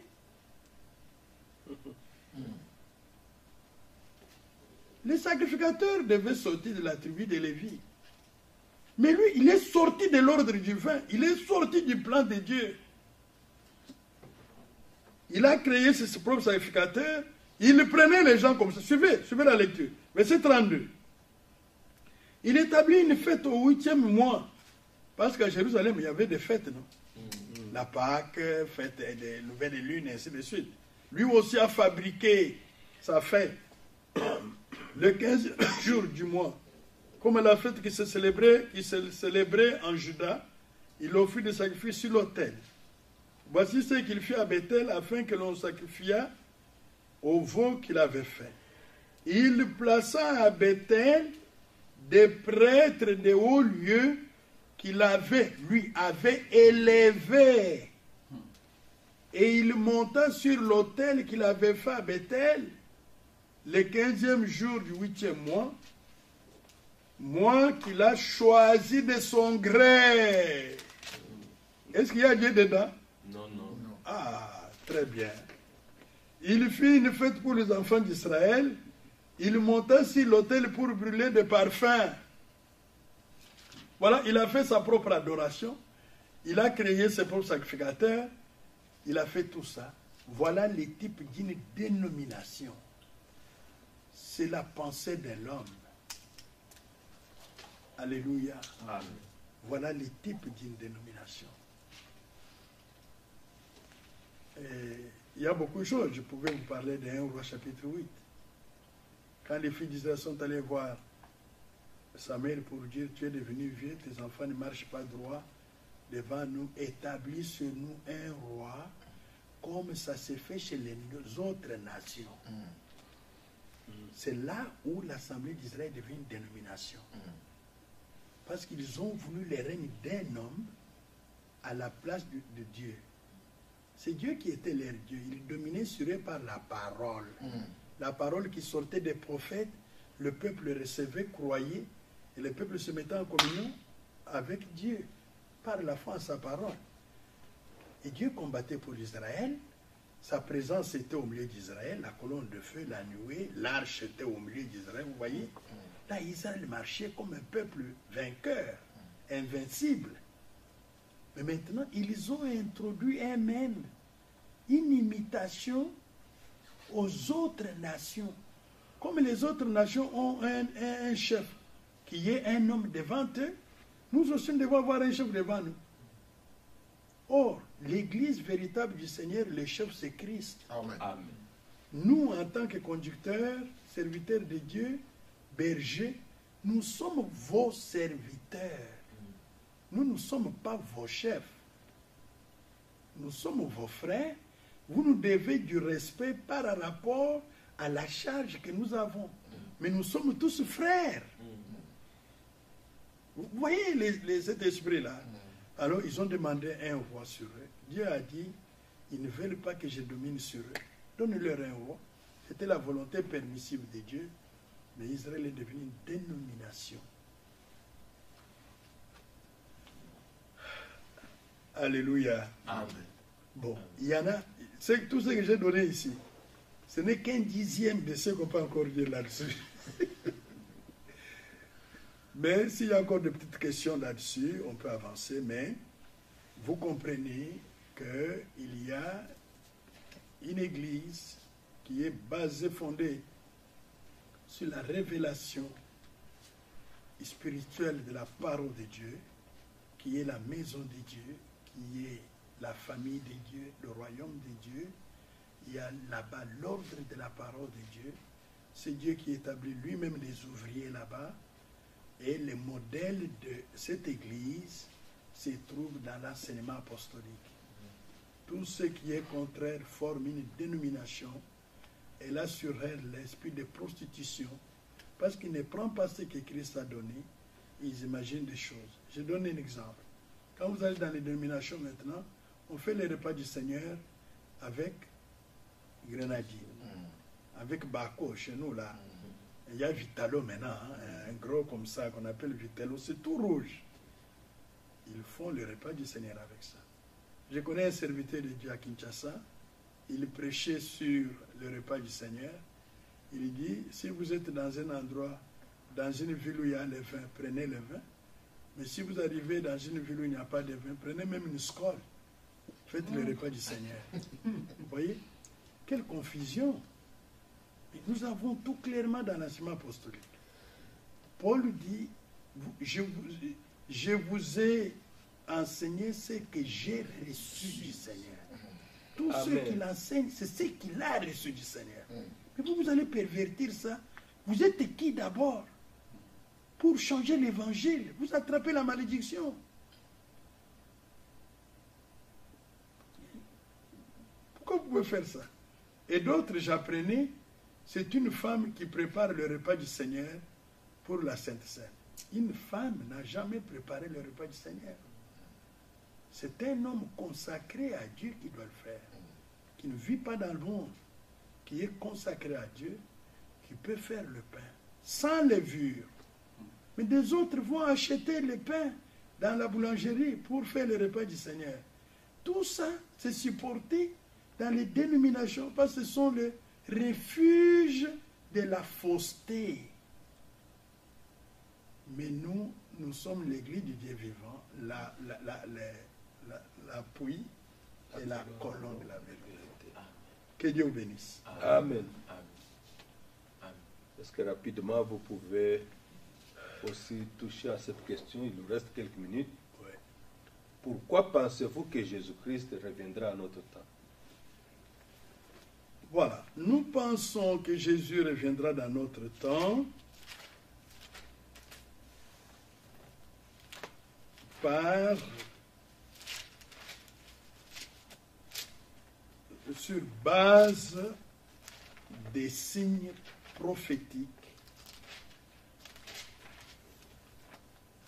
Les sacrificateurs devaient sortir de la tribu de Lévi. Mais lui, il est sorti de l'ordre divin. Il est sorti du plan de Dieu. Il a créé ses propres sacrificateurs. Il prenait les gens comme ça. Suivez la lecture. Verset 32. Il établit une fête au 8e mois. Parce qu'à Jérusalem, il y avait des fêtes, non? La Pâque, fête des nouvelles lunes, et ainsi de suite. Lui aussi a fabriqué sa fête. Le 15 jour du mois. Comme la fête qui se célébrait en Juda, il offrit des sacrifices sur l'autel. Voici ce qu'il fit à Bethel afin que l'on sacrifiât au veau qu'il avait fait. Il plaça à Bethel des prêtres de haut lieu qu'il avait, lui, avait élevés. Et il monta sur l'autel qu'il avait fait à Bethel le 15e jour du 8e mois, mois qu'il a choisi de son gré. Est-ce qu'il y a Dieu dedans? Non, non. Ah, très bien. Il fit une fête pour les enfants d'Israël. Il monta sur l'autel pour brûler des parfums. Voilà, il a fait sa propre adoration. Il a créé ses propres sacrificateurs. Il a fait tout ça. Voilà les types d'une dénomination. C'est la pensée de l'homme. Alléluia. Amen. Voilà les types d'une dénomination. Et il y a beaucoup de choses. Je pouvais vous parler de 1 Roi chapitre 8. Quand les filles d'Israël sont allées voir Samuel pour dire, tu es devenu vieux, tes enfants ne marchent pas droit devant nous, établis sur nous un roi, comme ça s'est fait chez les autres nations. C'est là où l'Assemblée d'Israël devient une dénomination. Parce qu'ils ont voulu le règne d'un homme à la place de Dieu. C'est Dieu qui était leur Dieu. Il dominait sur eux par la parole. La parole qui sortait des prophètes, le peuple le recevait, croyait, et le peuple se mettait en communion avec Dieu, par la foi en sa parole. Et Dieu combattait pour Israël. Sa présence était au milieu d'Israël, la colonne de feu, la nuée, l'arche était au milieu d'Israël, vous voyez. Là, Israël marchait comme un peuple vainqueur, invincible. Mais maintenant, ils ont introduit eux-mêmes une imitation aux autres nations. Comme les autres nations ont un chef qui est un homme devant eux, nous aussi nous devons avoir un chef devant nous. Or, l'église véritable du Seigneur, le chef, c'est Christ. Amen. Amen. Nous, en tant que conducteurs, serviteurs de Dieu, bergers, nous sommes vos serviteurs. Nous ne sommes pas vos chefs. Nous sommes vos frères. Vous nous devez du respect par rapport à la charge que nous avons. Mais nous sommes tous frères. Vous voyez cet esprit-là? Alors, ils ont demandé un roi sur eux. Dieu a dit, ils ne veulent pas que je domine sur eux. Donne-leur un roi. C'était la volonté permissive de Dieu. Mais Israël est devenu une dénomination. Alléluia. Amen. Bon, il y en a, tout ce que j'ai donné ici, ce n'est qu'un dixième de ce qu'on peut encore dire là-dessus. Mais s'il y a encore de petites questions là-dessus, on peut avancer, mais vous comprenez qu'il y a une église qui est basée, fondée sur la révélation spirituelle de la parole de Dieu, qui est la maison de Dieu, qui est la famille de Dieu, le royaume de Dieu. Il y a là-bas l'ordre de la parole de Dieu. C'est Dieu qui établit lui-même les ouvriers là-bas. Et le modèle de cette église se trouve dans l'enseignement apostolique. Tout ce qui est contraire forme une dénomination. Elle a sur elle l'esprit de prostitution. Parce qu'il ne prend pas ce que Christ a donné. Ils imaginent des choses. Je donne un exemple. Quand vous allez dans les dénominations maintenant, on fait les repas du Seigneur avec grenadier, avec Baco chez nous là. Il y a Vitalo maintenant, un gros comme ça qu'on appelle Vitalo, c'est tout rouge. Ils font le repas du Seigneur avec ça. Je connais un serviteur de Dieu à Kinshasa, il prêchait sur le repas du Seigneur. Il dit, si vous êtes dans un endroit, dans une ville où il y a le vin, prenez le vin. Mais si vous arrivez dans une ville où il n'y a pas de vin, prenez même une scole. Faites le repas du Seigneur. Vous voyez? Quelle confusion! Et nous avons tout clairement dans l'enseignement apostolique. Paul dit, je vous ai enseigné ce que j'ai reçu du Seigneur. Tout ce qu'il enseigne, c'est ce qu'il a reçu du Seigneur. Mais vous allez pervertir ça. Vous êtes qui d'abord? Pour changer l'évangile, vous attrapez la malédiction. Pourquoi vous pouvez faire ça? Et d'autres, j'apprenais, c'est une femme qui prépare le repas du Seigneur pour la Sainte Seine. Une femme n'a jamais préparé le repas du Seigneur. C'est un homme consacré à Dieu qui doit le faire, qui ne vit pas dans le monde, qui est consacré à Dieu, qui peut faire le pain sans levure. Mais des autres vont acheter le pain dans la boulangerie pour faire le repas du Seigneur. Tout ça, c'est supporté dans les dénominations parce que ce sont les refuges de la fausseté. Mais nous, nous sommes l'église du Dieu vivant, l'appui et la colonne de la vérité. Que Dieu vous bénisse. Amen. Amen. Est-ce que rapidement vous pouvez aussi toucher à cette question? Il nous reste quelques minutes. Ouais. Pourquoi pensez-vous que Jésus-Christ reviendra à notre temps? Voilà, nous pensons que Jésus reviendra dans notre temps sur base des signes prophétiques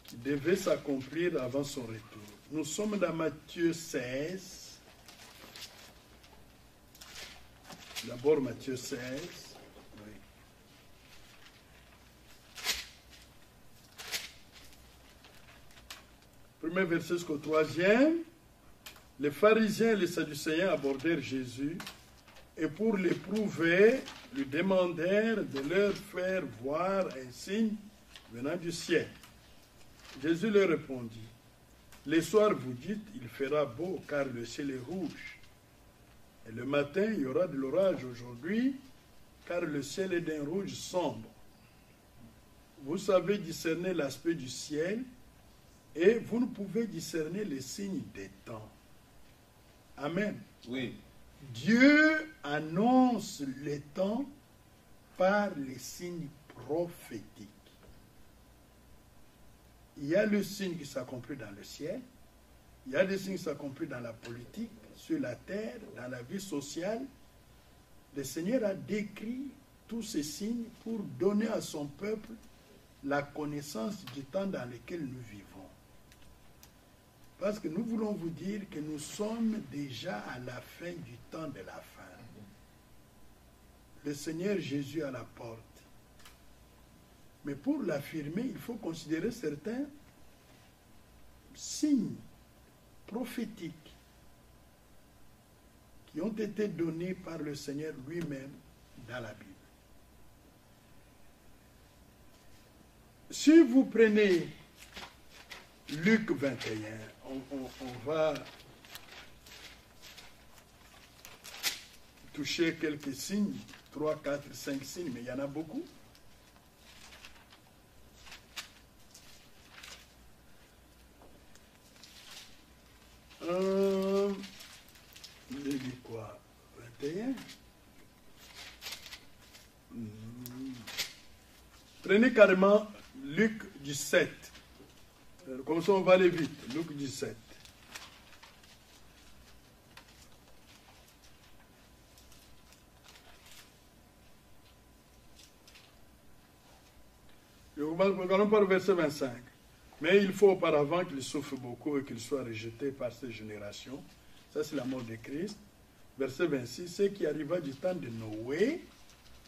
qui devaient s'accomplir avant son retour. Nous sommes dans Matthieu 16. D'abord Matthieu 16. Oui. Premier verset jusqu'au 3e. Les pharisiens et les sadducéens abordèrent Jésus et pour l'éprouver, lui demandèrent de leur faire voir un signe venant du ciel. Jésus leur répondit, « Les soirs vous dites, il fera beau car le ciel est rouge. Et le matin, il y aura de l'orage aujourd'hui, car le ciel est d'un rouge sombre. Vous savez discerner l'aspect du ciel, et vous ne pouvez discerner les signes des temps. » Amen. Oui. Dieu annonce les temps par les signes prophétiques. Il y a le signe qui s'accomplit dans le ciel, il y a des signes qui s'accomplissent dans la politique, sur la terre, dans la vie sociale. Le Seigneur a décrit tous ces signes pour donner à son peuple la connaissance du temps dans lequel nous vivons. Parce que nous voulons vous dire que nous sommes déjà à la fin du temps de la fin. Le Seigneur Jésus à la porte. Mais pour l'affirmer, il faut considérer certains signes prophétiques qui ont été donnés par le Seigneur lui-même dans la Bible. Si vous prenez Luc 21, on va toucher quelques signes, 3, 4, 5 signes, mais il y en a beaucoup. Je dis quoi? 21. Prenez carrément Luc 17. Comme ça, on va aller vite. Luc 17. Regardons par le verset 25. Mais il faut auparavant qu'il souffre beaucoup et qu'il soit rejeté par cette génération. Ça, c'est la mort de Christ. Verset 26. Ce qui arriva du temps de Noé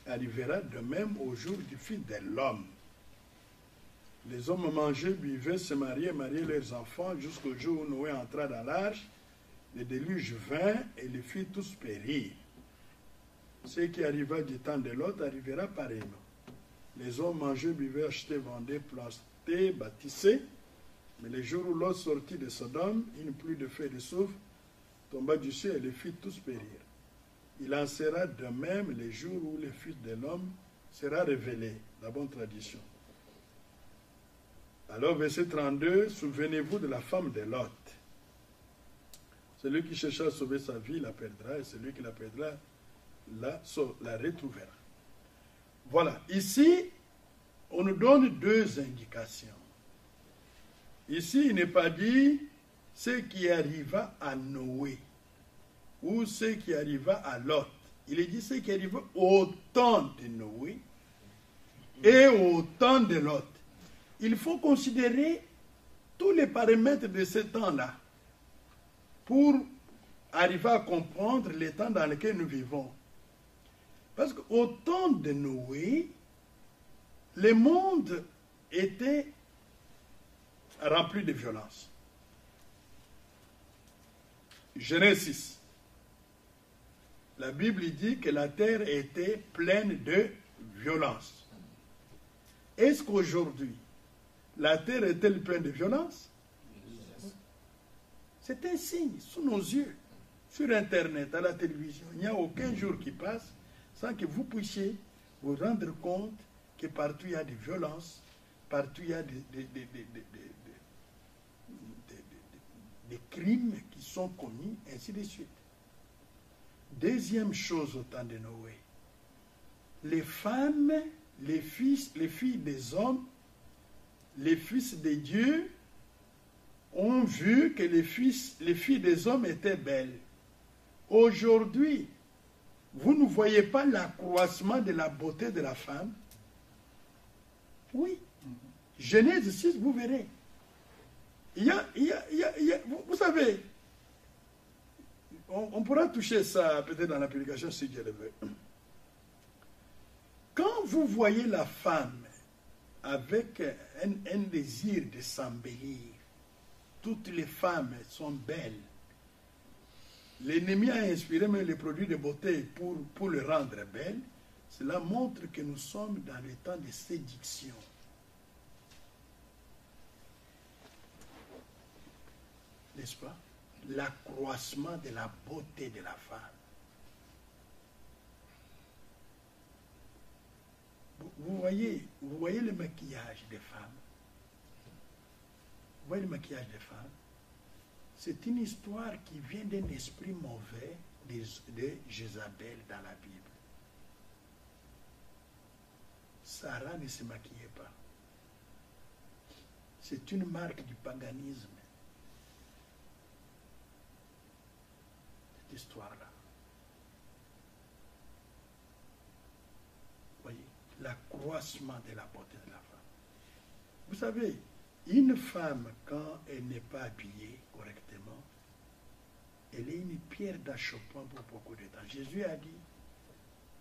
arrivera de même au jour du Fils de l'homme. Les hommes mangeaient, buvaient, se mariaient, mariaient leurs enfants jusqu'au jour où Noé entra dans l'arche. Le déluge vint et les fit tous périr. Ce qui arriva du temps de Lot arrivera pareillement. Les hommes mangeaient, buvaient, achetaient, vendaient, plantaient, bâtissaient. Mais le jour où Lot sortit de Sodome, une pluie de feu et de soufre tomba du ciel et les fit tous périr. Il en sera de même les jours où le Fils de l'homme sera révélé. La bonne tradition. Alors, verset 32, souvenez-vous de la femme de Lot. Celui qui chercha à sauver sa vie la perdra, et celui qui la perdra la retrouvera. Voilà, ici, on nous donne deux indications. Ici, il n'est pas dit ce qui arriva à Noé ou ce qui arriva à Lot. Il est dit ce qui arriva au temps de Noé et au temps de Lot. Il faut considérer tous les paramètres de ce temps-là. pour arriver à comprendre les temps dans lesquels nous vivons. Parce qu'au temps de Noé, le monde était rempli de violence. Genèse 6. La Bible dit que la terre était pleine de violence. Est-ce qu'aujourd'hui, la terre est-elle pleine de violence? C'est un signe sous nos yeux, sur Internet, à la télévision. Il n'y a aucun jour qui passe sans que vous puissiez vous rendre compte que partout il y a des violences, partout il y a des crimes qui sont commis, ainsi de suite. Deuxième chose au temps de Noé, les femmes, les filles des hommes, les fils de Dieu ont vu que les filles des hommes étaient belles. Aujourd'hui, vous ne voyez pas l'accroissement de la beauté de la femme? Oui. Genèse 6, vous verrez. Vous savez, on pourra toucher ça peut-être dans la prédication si Dieu le veut. Quand vous voyez la femme avec un désir de s'embellir, toutes les femmes sont belles. L'ennemi a inspiré même les produits de beauté pour le rendre belle. Cela montre que nous sommes dans le temps de séduction. N'est-ce pas? L'accroissement de la beauté de la femme. Vous voyez le maquillage des femmes. Vous voyez le maquillage des femmes. C'est une histoire qui vient d'un esprit mauvais de Jézabel dans la Bible. Sarah ne se maquillait pas. C'est une marque du paganisme. Cette histoire-là. Voyez, l'accroissement de la beauté de la femme. Vous savez, une femme, quand elle n'est pas habillée correctement, elle est une pierre d'achoppement pour beaucoup de temps. Jésus a dit,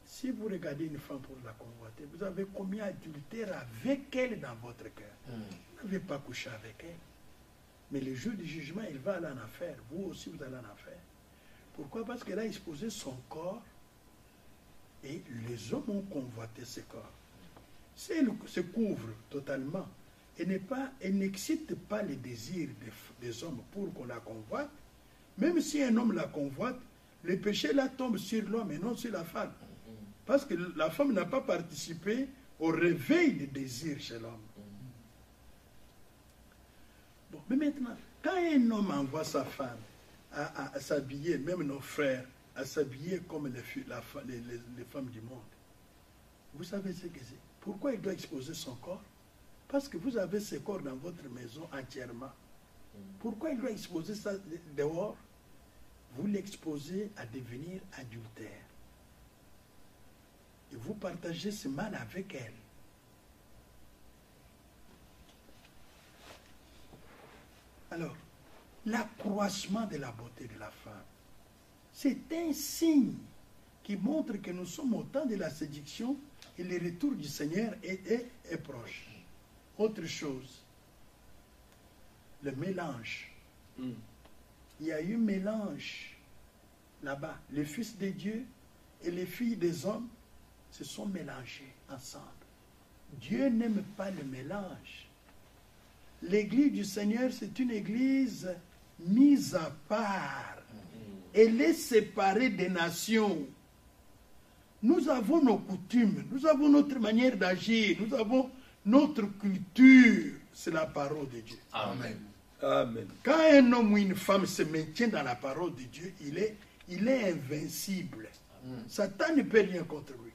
si vous regardez une femme pour la convoiter, vous avez commis adultère avec elle dans votre cœur. Vous n'avez pas couché avec elle. Mais le jour du jugement, il va aller en enfer. Vous aussi, vous allez en enfer. Pourquoi? Parce qu'elle a exposé son corps et les hommes ont convoité ce corps. Si elle se couvre totalement, elle n'excite pas les désirs des hommes pour qu'on la convoite. Même si un homme la convoite, le péché là tombe sur l'homme et non sur la femme. Parce que la femme n'a pas participé au réveil des désirs chez l'homme. Bon, mais maintenant, quand un homme envoie sa femme à s'habiller, même nos frères, à s'habiller comme les femmes du monde, vous savez ce que c'est? Pourquoi il doit exposer son corps? Parce que vous avez ce corps dans votre maison entièrement. Pourquoi il doit exposer ça dehors? Vous l'exposez à devenir adultère. Et vous partagez ce mal avec elle. Alors, l'accroissement de la beauté de la femme, c'est un signe qui montre que nous sommes au temps de la séduction et le retour du Seigneur est proche. Autre chose, le mélange. Il y a eu mélange là-bas. Les fils de Dieu et les filles des hommes se sont mélangés ensemble. Dieu n'aime pas le mélange. L'église du Seigneur, c'est une église mise à part. Elle est séparée des nations. Nous avons nos coutumes, nous avons notre manière d'agir, nous avons notre culture. C'est la parole de Dieu. Amen. Amen. Quand un homme ou une femme se maintient dans la parole de Dieu, il est invincible. Satan ne peut rien contre lui.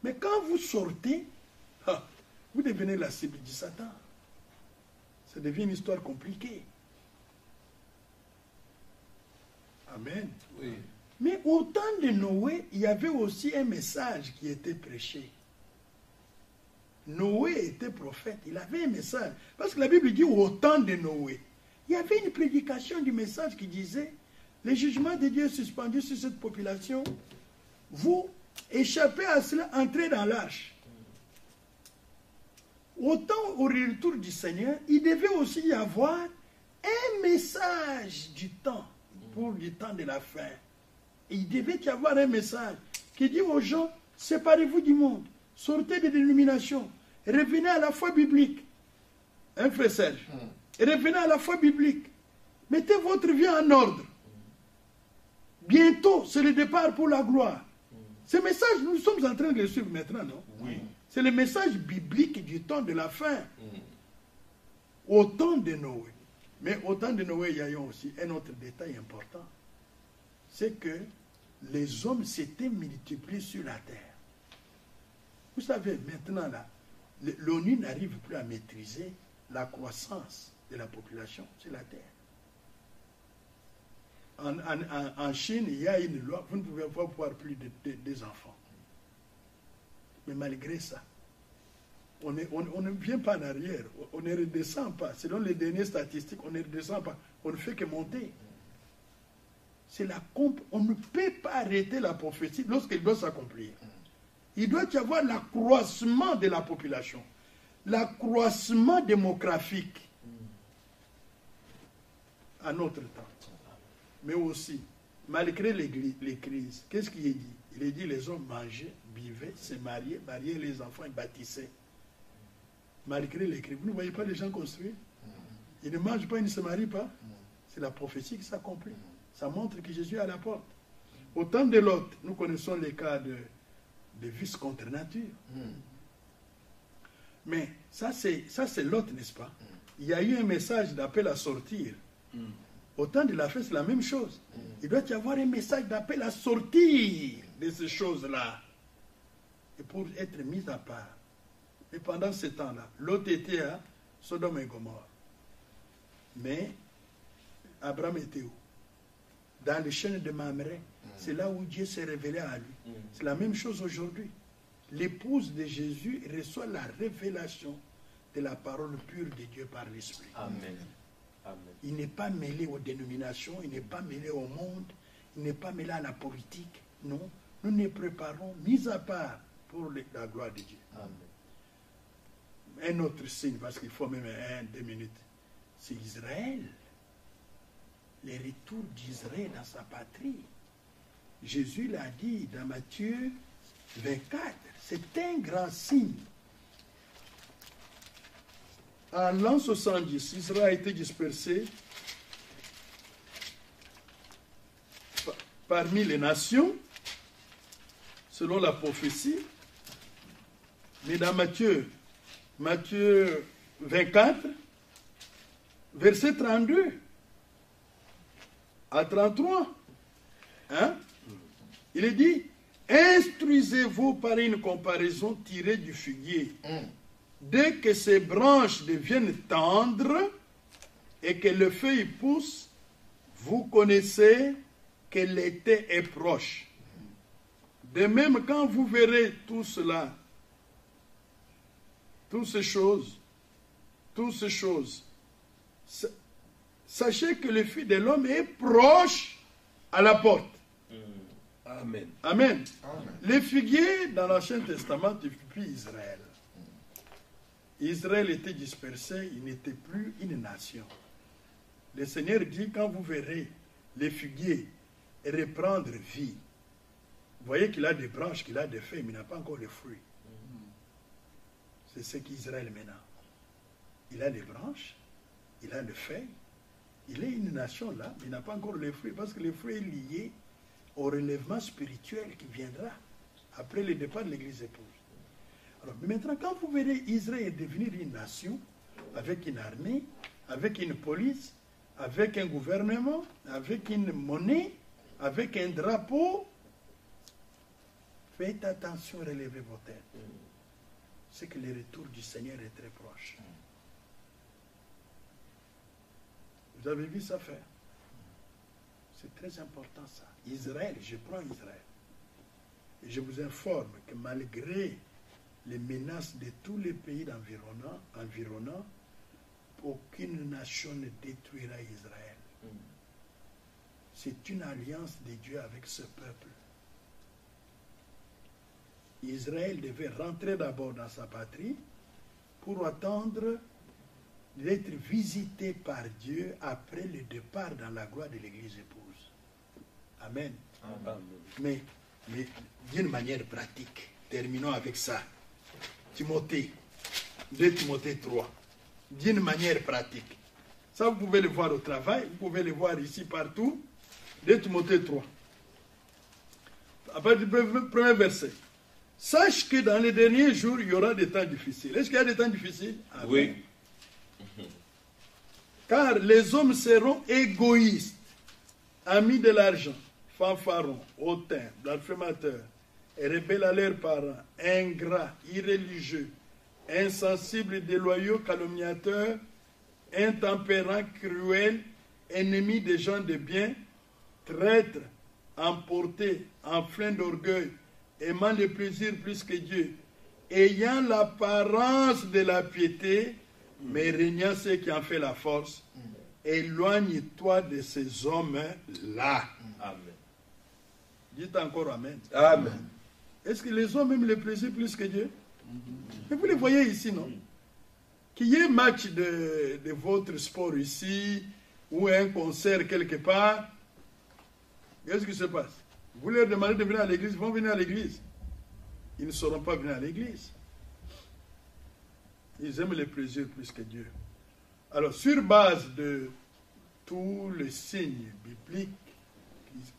Mais quand vous sortez, vous devenez la cible du Satan. Ça devient une histoire compliquée. Amen. Oui. Mais au temps de Noé, il y avait aussi un message qui était prêché. Noé était prophète, il avait un message. Parce que la Bible dit au temps de Noé. Il y avait une prédication du message qui disait, le jugement de Dieu est suspendu sur cette population, vous échappez à cela, entrez dans l'arche. Autant au retour du Seigneur, il devait aussi y avoir un message du temps, pour le temps de la fin. Et il devait y avoir un message qui dit aux gens, séparez-vous du monde, sortez des dénominations, revenez à la foi biblique. Hein, frère Serge? Revenez à la foi biblique. Mettez votre vie en ordre. Bientôt, c'est le départ pour la gloire. Ce message, nous sommes en train de le suivre maintenant, non? Oui. C'est le message biblique du temps de la fin. Au temps de Noé. Mais au temps de Noé, il y a eu aussi un autre détail important. C'est que les hommes s'étaient multipliés sur la terre. Vous savez, maintenant, là, l'ONU n'arrive plus à maîtriser la croissance de la population sur la terre. En Chine, il y a une loi, vous ne pouvez pas avoir plus des enfants. Mais malgré ça, on ne vient pas en arrière, on ne redescend pas. Selon les dernières statistiques, on ne redescend pas. On ne fait que monter. On ne peut pas arrêter la prophétie lorsqu'elle doit s'accomplir. Il doit y avoir l'accroissement de la population, l'accroissement démographique à notre temps. Mais aussi, malgré les crises, qu'est-ce qu'il est dit? Il est dit les hommes mangeaient, vivaient, se mariaient les enfants et bâtissaient. Malgré les crises. Vous ne voyez pas les gens construire? Ils ne mangent pas, ils ne se marient pas. C'est la prophétie qui s'accomplit. Ça montre que Jésus est à la porte. Au temps de Lot, nous connaissons les cas de vice contre nature. Mais ça c'est Lot, n'est-ce pas? Il y a eu un message d'appel à sortir. Au temps de la fête, c'est la même chose. Il doit y avoir un message d'appel à sortir de ces choses-là. Et pour être mis à part. Et pendant ce temps-là, Lot était à Sodome et Gomorrhe. Mais Abraham était où? Dans les chaînes de Mamré. C'est là où Dieu s'est révélé à lui. C'est la même chose aujourd'hui. L'épouse de Jésus reçoit la révélation de la parole pure de Dieu par l'Esprit. Amen. Amen. Il n'est pas mêlé aux dénominations, il n'est pas mêlé au monde, il n'est pas mêlé à la politique. Non, nous nous préparons, mis à part, pour la gloire de Dieu. Amen. Un autre signe, parce qu'il faut même 2 minutes, c'est Israël. Le retour d'Israël dans sa patrie. Jésus l'a dit dans Matthieu 24. C'est un grand signe. En l'an 70, Israël a été dispersé parmi les nations, selon la prophétie. Mais dans Matthieu 24, verset 32 à 33, hein? Il est dit, instruisez-vous par une comparaison tirée du figuier. Dès que ses branches deviennent tendres et que le feuille pousse, vous connaissez que l'été est proche. De même, quand vous verrez tout cela, toutes ces choses, sachez que le Fils de l'homme est proche à la porte. Amen. Amen. Les figuiers dans l'Ancien Testament depuis Israël. Israël était dispersé, il n'était plus une nation. Le Seigneur dit, quand vous verrez les figuiers reprendre vie, vous voyez qu'il a des branches, qu'il a des feuilles, mais il n'a pas encore les fruits. C'est ce qu'Israël maintenant. Il a des branches, il a des feuilles, il est une nation là, mais il n'a pas encore les fruits, parce que les fruits sont liés au relèvement spirituel qui viendra après le départ de l'Église épouse. Alors, maintenant, quand vous verrez Israël devenir une nation, avec une armée, avec une police, avec un gouvernement, avec une monnaie, avec un drapeau, faites attention, relevez vos têtes. C'est que le retour du Seigneur est très proche. Vous avez vu ça faire? C'est très important ça. Israël, je prends Israël. Et je vous informe que malgré les menaces de tous les pays environnants, aucune nation ne détruira Israël. C'est une alliance de Dieu avec ce peuple. Israël devait rentrer d'abord dans sa patrie pour attendre d'être visité par Dieu après le départ dans la gloire de l'Église épouse. Amen. Amen. Mais d'une manière pratique, terminons avec ça. Timothée, 2 Timothée 3, d'une manière pratique. Ça, vous pouvez le voir au travail, vous pouvez le voir ici partout. 2 Timothée 3. À partir du premier verset. Sache que dans les derniers jours, il y aura des temps difficiles. Est-ce qu'il y a des temps difficiles? Amen. Oui. Car les hommes seront égoïstes, amis de l'argent, fanfarons, hautains, blasphémateurs, et rebelles à leurs parents, ingrats, irréligieux, insensibles, déloyaux, calomniateurs, intempérants, cruels, ennemis des gens de bien, traîtres, emportés, enflins d'orgueil, aimant le plaisir plus que Dieu, ayant l'apparence de la piété, mais régnant ceux qui en fait la force. Éloigne-toi de ces hommes-là. Amen. Dites encore Amen. Amen. Est-ce que les hommes aiment le plaisir plus que Dieu? Mais vous les voyez ici, non? Qu'il y ait match de votre sport ici, ou un concert quelque part, qu'est-ce qui se passe? Vous leur demandez de venir à l'église, ils vont venir à l'église. Ils ne sauront pas venir à l'église. Ils aiment le plaisir plus que Dieu. Alors, sur base de tous les signes bibliques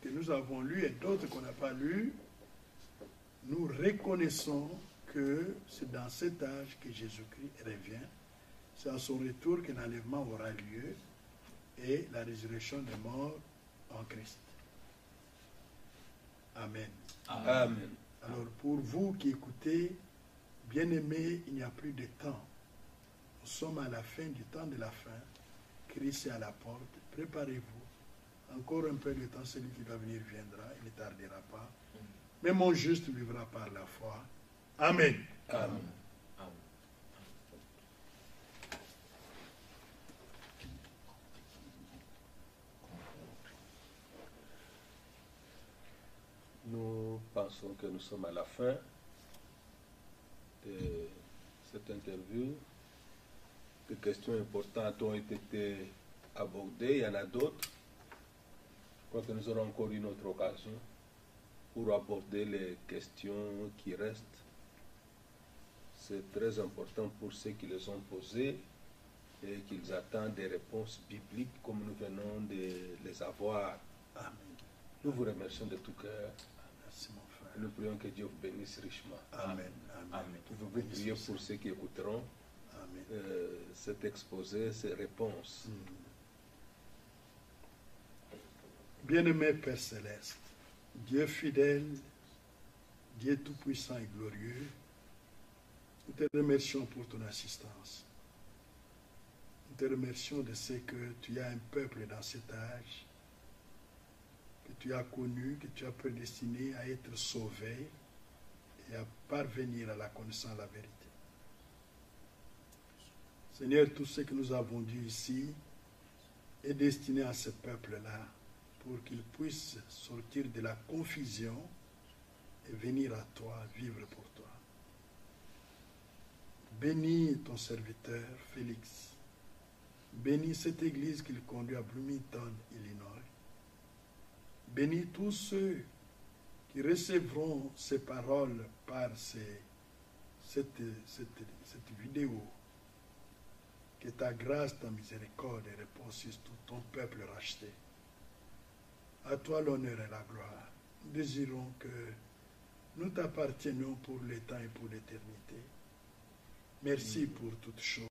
que nous avons lus et d'autres qu'on n'a pas lus, nous reconnaissons que c'est dans cet âge que Jésus-Christ revient. C'est à son retour que l'enlèvement aura lieu et la résurrection des morts en Christ. Amen. Amen. Alors, pour vous qui écoutez, bien-aimés, il n'y a plus de temps. Nous sommes à la fin du temps de la fin. Christ est à la porte. Préparez-vous. Encore un peu de temps, celui qui doit venir viendra. Il ne tardera pas. Mais mon juste vivra par la foi. Amen. Amen. Amen. Nous pensons que nous sommes à la fin de cette interview. Des questions importantes ont été abordées. Il y en a d'autres. Je crois que nous aurons encore une autre occasion pour aborder les questions qui restent. C'est très important pour ceux qui les ont posées et qu'ils attendent des réponses bibliques comme nous venons de les avoir. Amen. Nous vous remercions de tout cœur. Merci mon frère. Nous prions que Dieu vous bénisse richement. Amen. Amen. Amen. Pouvez-vous prier pour ceux qui écouteront Amen. cet exposé, ces réponses? Bien-aimé Père Céleste, Dieu fidèle, Dieu tout-puissant et glorieux, nous te remercions pour ton assistance. Nous te remercions de ce que tu as un peuple dans cet âge, que tu as connu, que tu as prédestiné à être sauvé et à parvenir à la connaissance de la vérité. Seigneur, tout ce que nous avons dit ici est destiné à ce peuple-là pour qu'il puisse sortir de la confusion et venir à toi, vivre pour toi. Bénis ton serviteur Félix. Bénis cette église qu'il conduit à Bloomington, Illinois. Bénis tous ceux qui recevront ces paroles par cette vidéo. Que ta grâce, ta miséricorde repose sur tout ton peuple racheté. À toi l'honneur et la gloire. Nous désirons que nous t'appartenions pour le temps et pour l'éternité. Merci pour toutes choses.